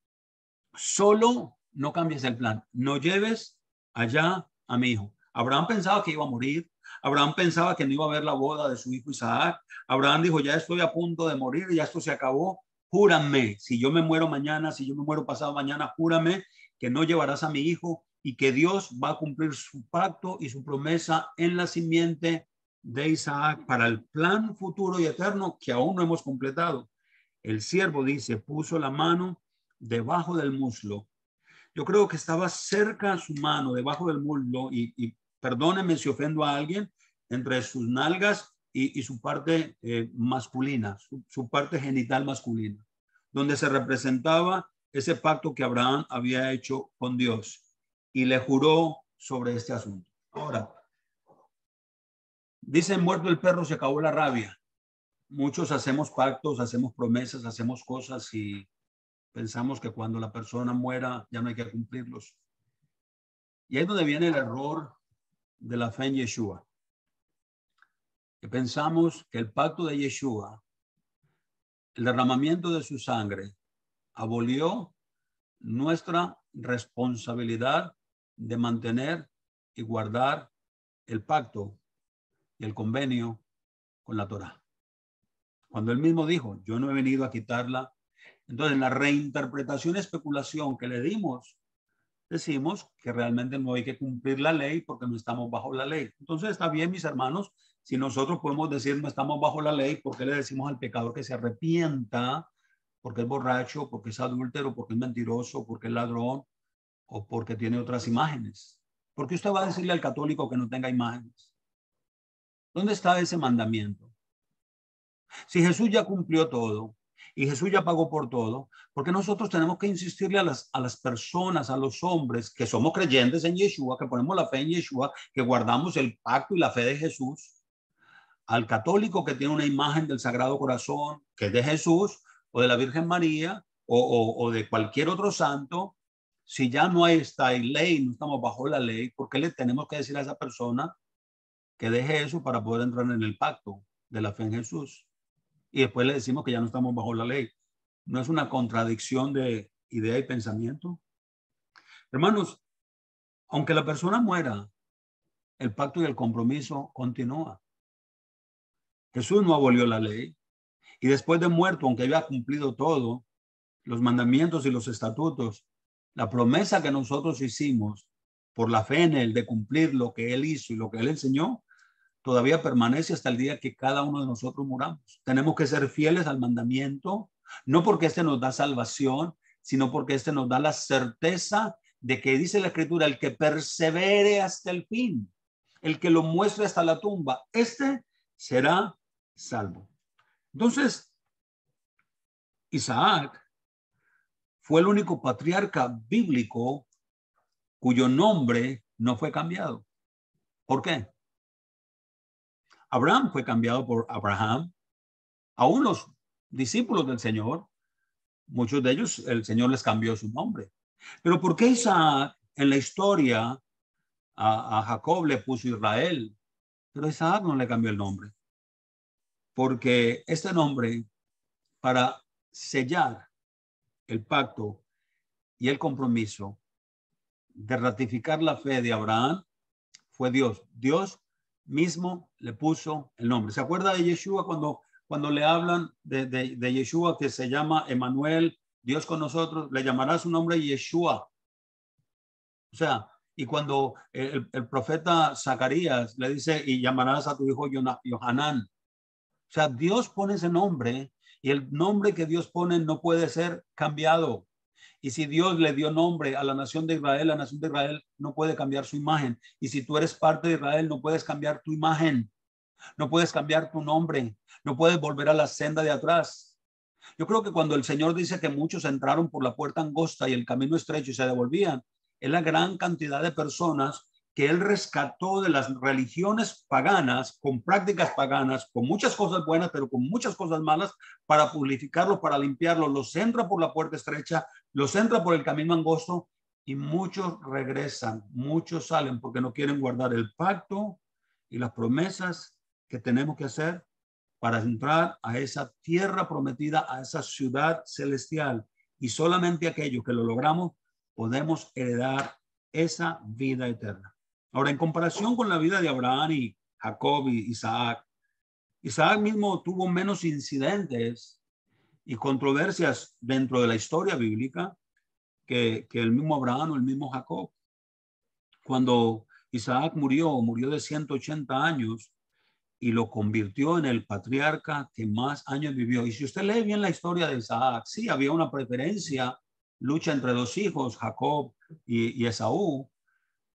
solo no cambies el plan, no lleves allá a mi hijo. Abraham pensaba que iba a morir. Abraham pensaba que no iba a haber la boda de su hijo Isaac. Abraham dijo, ya estoy a punto de morir, ya esto se acabó. Júrame, si yo me muero mañana, si yo me muero pasado mañana, júrame que no llevarás a mi hijo y que Dios va a cumplir su pacto y su promesa en la simiente de Isaac para el plan futuro y eterno que aún no hemos completado. El siervo dice, puso la mano debajo del muslo. Yo creo que estaba cerca su mano, debajo del muslo, y perdónenme si ofendo a alguien, entre sus nalgas y su parte masculina, su parte genital masculina, donde se representaba ese pacto que Abraham había hecho con Dios y le juró sobre este asunto. Ahora, dice, muerto el perro, se acabó la rabia. Muchos hacemos pactos, hacemos promesas, hacemos cosas y pensamos que cuando la persona muera ya no hay que cumplirlos. Y ahí es donde viene el error de la fe en Yeshua. Que pensamos que el pacto de Yeshua, el derramamiento de su sangre, abolió nuestra responsabilidad de mantener y guardar el pacto y el convenio con la Torá. Cuando él mismo dijo, yo no he venido a quitarla. Entonces, la reinterpretación, especulación que le dimos, decimos que realmente no hay que cumplir la ley porque no estamos bajo la ley. Entonces, está bien, mis hermanos, si nosotros podemos decir no estamos bajo la ley, ¿por qué le decimos al pecador que se arrepienta? Porque es borracho, porque es adúltero, porque es mentiroso, porque es ladrón o porque tiene otras imágenes. ¿Por qué usted va a decirle al católico que no tenga imágenes? ¿Dónde está ese mandamiento? Si Jesús ya cumplió todo y Jesús ya pagó por todo, ¿por qué nosotros tenemos que insistirle a las personas, a los hombres que somos creyentes en Yeshua, que ponemos la fe en Yeshua, que guardamos el pacto y la fe de Jesús, al católico que tiene una imagen del Sagrado Corazón, que es de Jesús o de la Virgen María o de cualquier otro santo? Si ya no hay esta ley, no estamos bajo la ley, ¿por qué le tenemos que decir a esa persona que deje eso para poder entrar en el pacto de la fe en Jesús? Y después le decimos que ya no estamos bajo la ley. ¿No es una contradicción de idea y pensamiento? Hermanos, aunque la persona muera, el pacto y el compromiso continúa. Jesús no abolió la ley y después de muerto, aunque había cumplido todo, los mandamientos y los estatutos, la promesa que nosotros hicimos por la fe en él de cumplir lo que él hizo y lo que él enseñó, todavía permanece hasta el día que cada uno de nosotros muramos. Tenemos que ser fieles al mandamiento, no porque este nos da salvación, sino porque este nos da la certeza de que dice la Escritura, el que persevere hasta el fin, el que lo muestre hasta la tumba, este será salvo. Entonces, Isaac fue el único patriarca bíblico cuyo nombre no fue cambiado. ¿Por qué? Abraham fue cambiado por Abraham. Aún los discípulos del Señor, muchos de ellos, el Señor les cambió su nombre. Pero ¿por qué Isaac en la historia a Jacob le puso Israel? Pero Isaac no le cambió el nombre. Porque este nombre, para sellar el pacto y el compromiso de ratificar la fe de Abraham, fue Dios. Dios mismo le puso el nombre. ¿Se acuerda de Yeshua cuando le hablan de Yeshua, que se llama Emmanuel, Dios con nosotros? Le llamará su nombre Yeshua. O sea, y cuando el profeta Zacarías le dice, y llamarás a tu hijo Yohanan. O sea, Dios pone ese nombre y el nombre que Dios pone no puede ser cambiado. Y si Dios le dio nombre a la nación de Israel, la nación de Israel no puede cambiar su imagen. Y si tú eres parte de Israel, no puedes cambiar tu imagen. No puedes cambiar tu nombre. No puedes volver a la senda de atrás. Yo creo que cuando el Señor dice que muchos entraron por la puerta angosta y el camino estrecho y se devolvían, es la gran cantidad de personas que él rescató de las religiones paganas, con prácticas paganas, con muchas cosas buenas, pero con muchas cosas malas, para purificarlos, para limpiarlos. Los entra por la puerta estrecha, los entra por el camino angosto, y muchos regresan, muchos salen porque no quieren guardar el pacto y las promesas que tenemos que hacer para entrar a esa tierra prometida, a esa ciudad celestial. Y solamente aquellos que lo logramos podemos heredar esa vida eterna. Ahora, en comparación con la vida de Abraham y Jacob y Isaac, Isaac mismo tuvo menos incidentes y controversias dentro de la historia bíblica que el mismo Abraham o el mismo Jacob. Cuando Isaac murió de 180 años y lo convirtió en el patriarca que más años vivió. Y si usted lee bien la historia de Isaac, sí, había una preferencia, lucha entre dos hijos, Jacob y Esaú,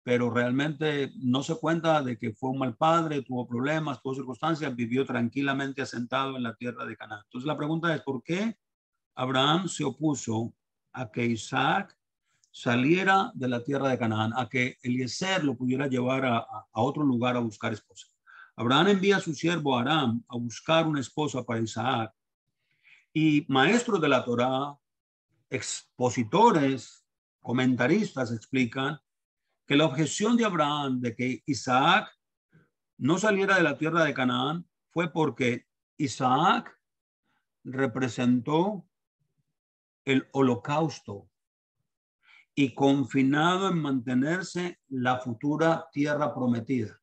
pero realmente no se cuenta de que fue un mal padre, tuvo problemas, tuvo circunstancias, vivió tranquilamente asentado en la tierra de Canaán. Entonces la pregunta es, ¿por qué Abraham se opuso a que Isaac saliera de la tierra de Canaán, a que Eliezer lo pudiera llevar a otro lugar a buscar esposa? Abraham envía a su siervo Aram a buscar una esposa para Isaac, y maestros de la Torá, expositores, comentaristas explican que la objeción de Abraham de que Isaac no saliera de la tierra de Canaán fue porque Isaac representó el holocausto y confinado en mantenerse la futura tierra prometida.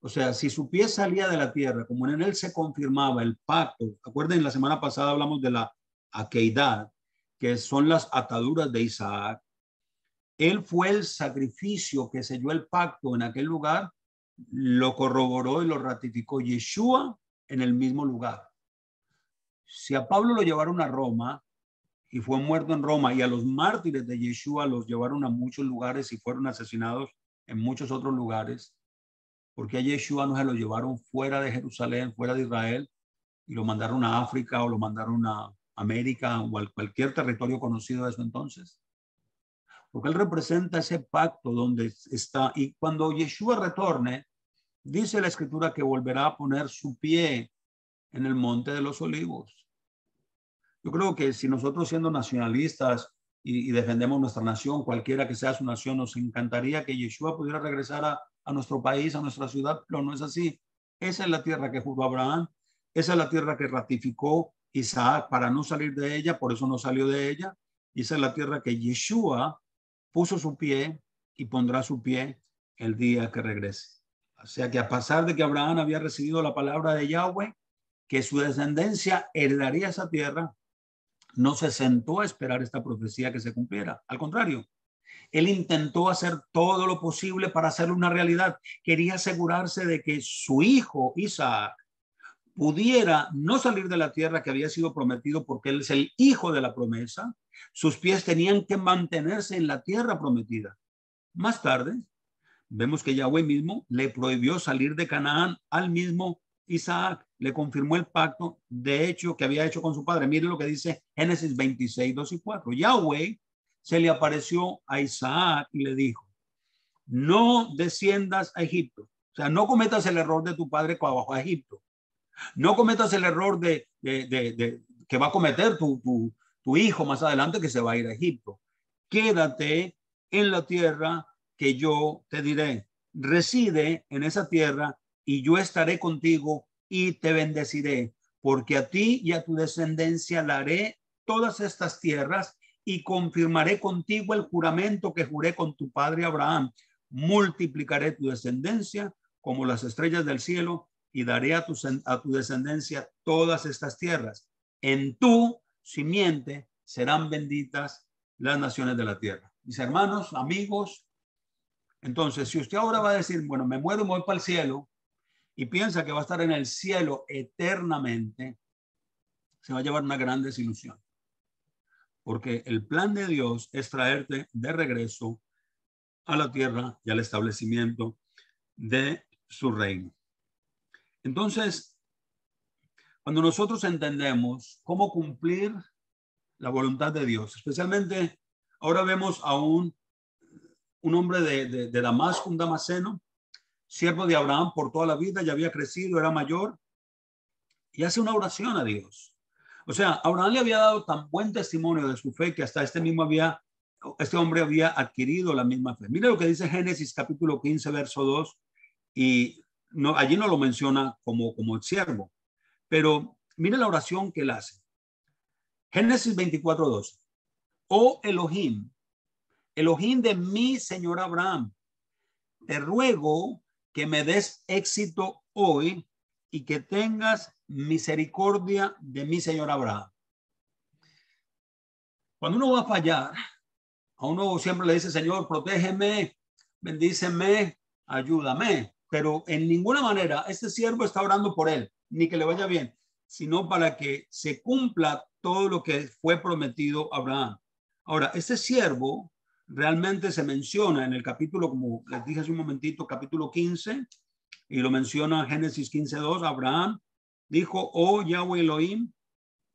O sea, si su pie salía de la tierra, como en él se confirmaba el pacto, acuerden, la semana pasada hablamos de la aqueidad, que son las ataduras de Isaac. Él fue el sacrificio que selló el pacto en aquel lugar, lo corroboró y lo ratificó Yeshua en el mismo lugar. Si a Pablo lo llevaron a Roma y fue muerto en Roma, y a los mártires de Yeshua los llevaron a muchos lugares y fueron asesinados en muchos otros lugares, porque a Yeshua no se lo llevaron fuera de Jerusalén, fuera de Israel, y lo mandaron a África o lo mandaron a América o a cualquier territorio conocido de eso entonces? Porque él representa ese pacto donde está. Y cuando Yeshua retorne, dice la escritura que volverá a poner su pie en el monte de los olivos. Yo creo que si nosotros, siendo nacionalistas y defendemos nuestra nación, cualquiera que sea su nación, nos encantaría que Yeshua pudiera regresar a nuestro país, a nuestra ciudad, pero no es así. Esa es la tierra que juró Abraham, esa es la tierra que ratificó Isaac para no salir de ella, por eso no salió de ella, y esa es la tierra que Yeshua puso su pie y pondrá su pie el día que regrese. O sea que, a pesar de que Abraham había recibido la palabra de Yahweh, que su descendencia heredaría esa tierra, no se sentó a esperar esta profecía que se cumpliera. Al contrario, él intentó hacer todo lo posible para hacerlo una realidad. Quería asegurarse de que su hijo Isaac pudiera no salir de la tierra que había sido prometido, porque él es el hijo de la promesa. Sus pies tenían que mantenerse en la tierra prometida. Más tarde, vemos que Yahweh mismo le prohibió salir de Canaán al mismo Isaac, le confirmó el pacto, de hecho, que había hecho con su padre. Mire lo que dice Génesis 26, 2 y 4. Yahweh se le apareció a Isaac y le dijo: no desciendas a Egipto. O sea, no cometas el error de tu padre cuando bajó a Egipto. No cometas el error que va a cometer tu hijo más adelante, que se va a ir a Egipto. Quédate en la tierra que yo te diré. Reside en esa tierra y yo estaré contigo y te bendeciré, porque a ti y a tu descendencia le haré todas estas tierras y confirmaré contigo el juramento que juré con tu padre Abraham. Multiplicaré tu descendencia como las estrellas del cielo y daré a tu descendencia todas estas tierras. En tu simiente serán benditas las naciones de la tierra. Mis hermanos, amigos, entonces, si usted ahora va a decir, bueno, me muero y me voy para el cielo, y piensa que va a estar en el cielo eternamente, se va a llevar una gran desilusión. Porque el plan de Dios es traerte de regreso a la tierra y al establecimiento de su reino. Entonces, cuando nosotros entendemos cómo cumplir la voluntad de Dios, especialmente ahora vemos a un un hombre de Damasco, un damasceno, siervo de Abraham por toda la vida, ya había crecido, era mayor, y hace una oración a Dios. O sea, Abraham le había dado tan buen testimonio de su fe que hasta este hombre había adquirido la misma fe. Mira lo que dice Génesis capítulo 15, verso 2, y no, allí no lo menciona como el siervo, pero mira la oración que él hace. Génesis 24, 12. Oh Elohim, Elohim de mi señor Abraham, te ruego que me des éxito hoy y que tengas misericordia de mi señor Abraham. Cuando uno va a fallar, a uno siempre le dice, Señor, protégeme, bendíceme, ayúdame. Pero en ninguna manera este siervo está orando por él, ni que le vaya bien, sino para que se cumpla todo lo que fue prometido a Abraham. Ahora, este siervo realmente se menciona en el capítulo, como les dije hace un momentito, capítulo 15, y lo menciona Génesis 15:2. Abraham dijo, oh Yahweh Elohim,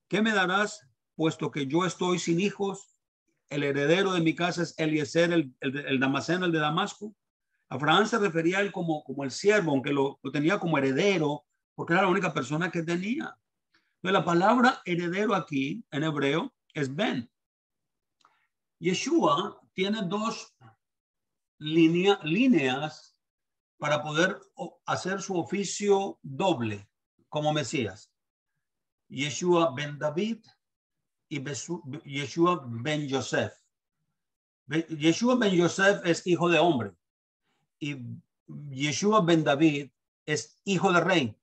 ¿qué me darás puesto que yo estoy sin hijos? El heredero de mi casa es Eliezer, el damasceno, el de Damasco. Abraham se refería a él como el siervo, aunque lo tenía como heredero, porque era la única persona que tenía. Entonces, la palabra heredero aquí en hebreo es Ben. Yeshua tiene dos líneas para poder hacer su oficio doble como Mesías. Yeshua ben David y Yeshua ben Yosef. Yeshua ben Yosef es hijo de hombre y Yeshua ben David es hijo de rey.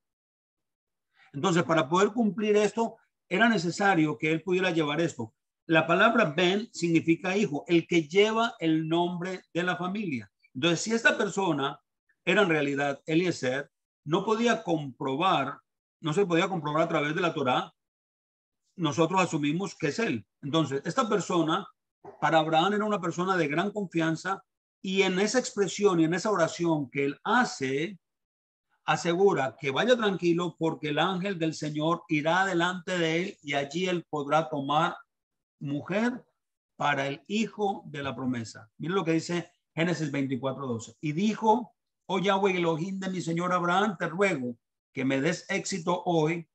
Entonces, para poder cumplir esto, era necesario que él pudiera llevar esto. La palabra Ben significa hijo, el que lleva el nombre de la familia. Entonces, si esta persona era en realidad Eliezer, no se podía comprobar a través de la Torá. Nosotros asumimos que es él. Entonces, esta persona, para Abraham, era una persona de gran confianza, y en esa expresión y en esa oración que él hace, asegura que vaya tranquilo porque el ángel del Señor irá delante de él y allí él podrá tomar mujer para el hijo de la promesa. Miren lo que dice Génesis 24:12. Y dijo, oh Yahweh Elohim de mi señor Abraham, te ruego que me des éxito hoy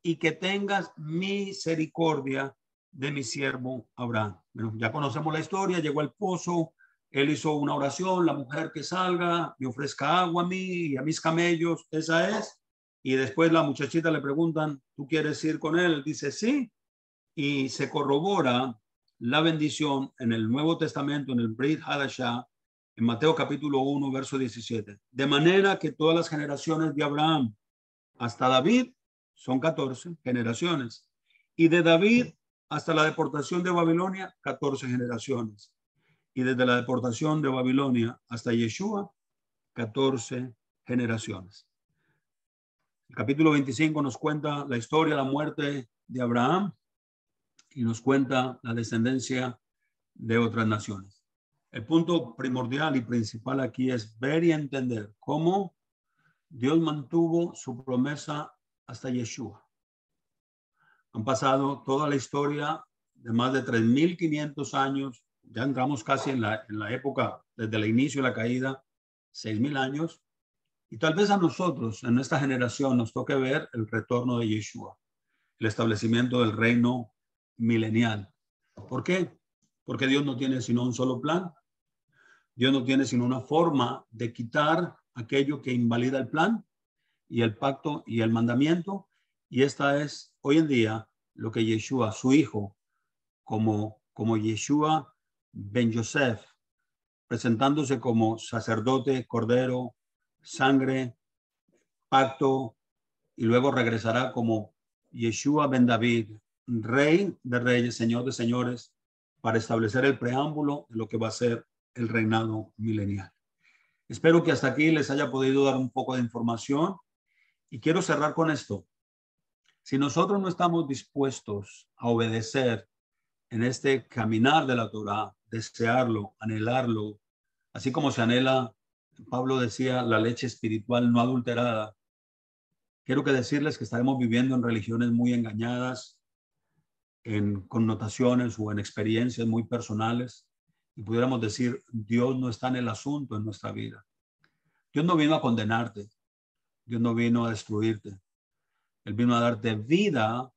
y que tengas misericordia de mi siervo Abraham. Bueno, ya conocemos la historia, llegó al pozo, él hizo una oración, la mujer que salga, me ofrezca agua a mí y a mis camellos, esa es. Y después la muchachita le preguntan, ¿tú quieres ir con él? Él dice, sí. Y se corrobora la bendición en el Nuevo Testamento, en el Brit Hadashah, en Mateo capítulo 1, verso 17. De manera que todas las generaciones de Abraham hasta David son 14 generaciones. Y de David hasta la deportación de Babilonia, 14 generaciones. Y desde la deportación de Babilonia hasta Yeshua, 14 generaciones. El capítulo 25 nos cuenta la historia, la muerte de Abraham, y nos cuenta la descendencia de otras naciones. El punto primordial y principal aquí es ver y entender cómo Dios mantuvo su promesa hasta Yeshua. Han pasado toda la historia de más de 3.500 años. Ya entramos casi en la época, desde el inicio de la caída, 6.000 años. Y tal vez a nosotros, en esta generación, nos toque ver el retorno de Yeshua, el establecimiento del reino milenial. ¿Por qué? Porque Dios no tiene sino un solo plan. Dios no tiene sino una forma de quitar aquello que invalida el plan y el pacto y el mandamiento. Y esta es hoy en día lo que Yeshua, su hijo, como Yeshua ben Yosef, presentándose como sacerdote, cordero, sangre, pacto, y luego regresará como Yeshua ben David, rey de reyes, señor de señores, para establecer el preámbulo de lo que va a ser el reinado milenial. Espero que hasta aquí les haya podido dar un poco de información, y quiero cerrar con esto. Si nosotros no estamos dispuestos a obedecer en este caminar de la Torá, desearlo, anhelarlo, así como se anhela, Pablo decía, la leche espiritual no adulterada, quiero decirles que estaremos viviendo en religiones muy engañadas, en connotaciones o en experiencias muy personales, y pudiéramos decir, Dios no está en el asunto en nuestra vida. Dios no vino a condenarte. Dios no vino a destruirte. Él vino a darte vida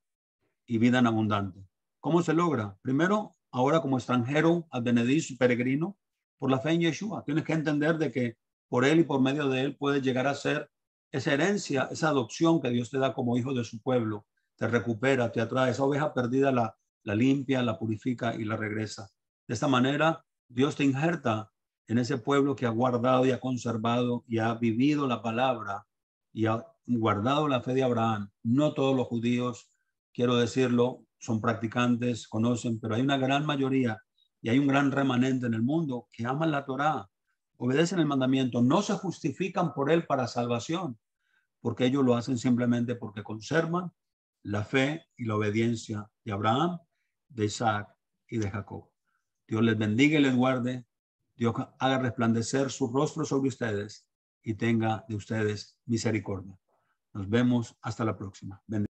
y vida en abundante. ¿Cómo se logra? Primero, ahora como extranjero, advenedizo, peregrino, por la fe en Yeshua. Tienes que entender de que por él y por medio de él puedes llegar a ser esa herencia, esa adopción que Dios te da como hijo de su pueblo. Te recupera, te atrae. Esa oveja perdida la limpia, la purifica y la regresa. De esta manera, Dios te injerta en ese pueblo que ha guardado y ha conservado y ha vivido la palabra y ha guardado la fe de Abraham. No todos los judíos, quiero decirlo, son practicantes, conocen, pero hay una gran mayoría y hay un gran remanente en el mundo que aman la Torá, obedecen el mandamiento, no se justifican por él para salvación, porque ellos lo hacen simplemente porque conservan la fe y la obediencia de Abraham, de Isaac y de Jacob. Dios les bendiga y les guarde. Dios haga resplandecer su rostro sobre ustedes y tenga de ustedes misericordia. Nos vemos hasta la próxima. Bendiciones.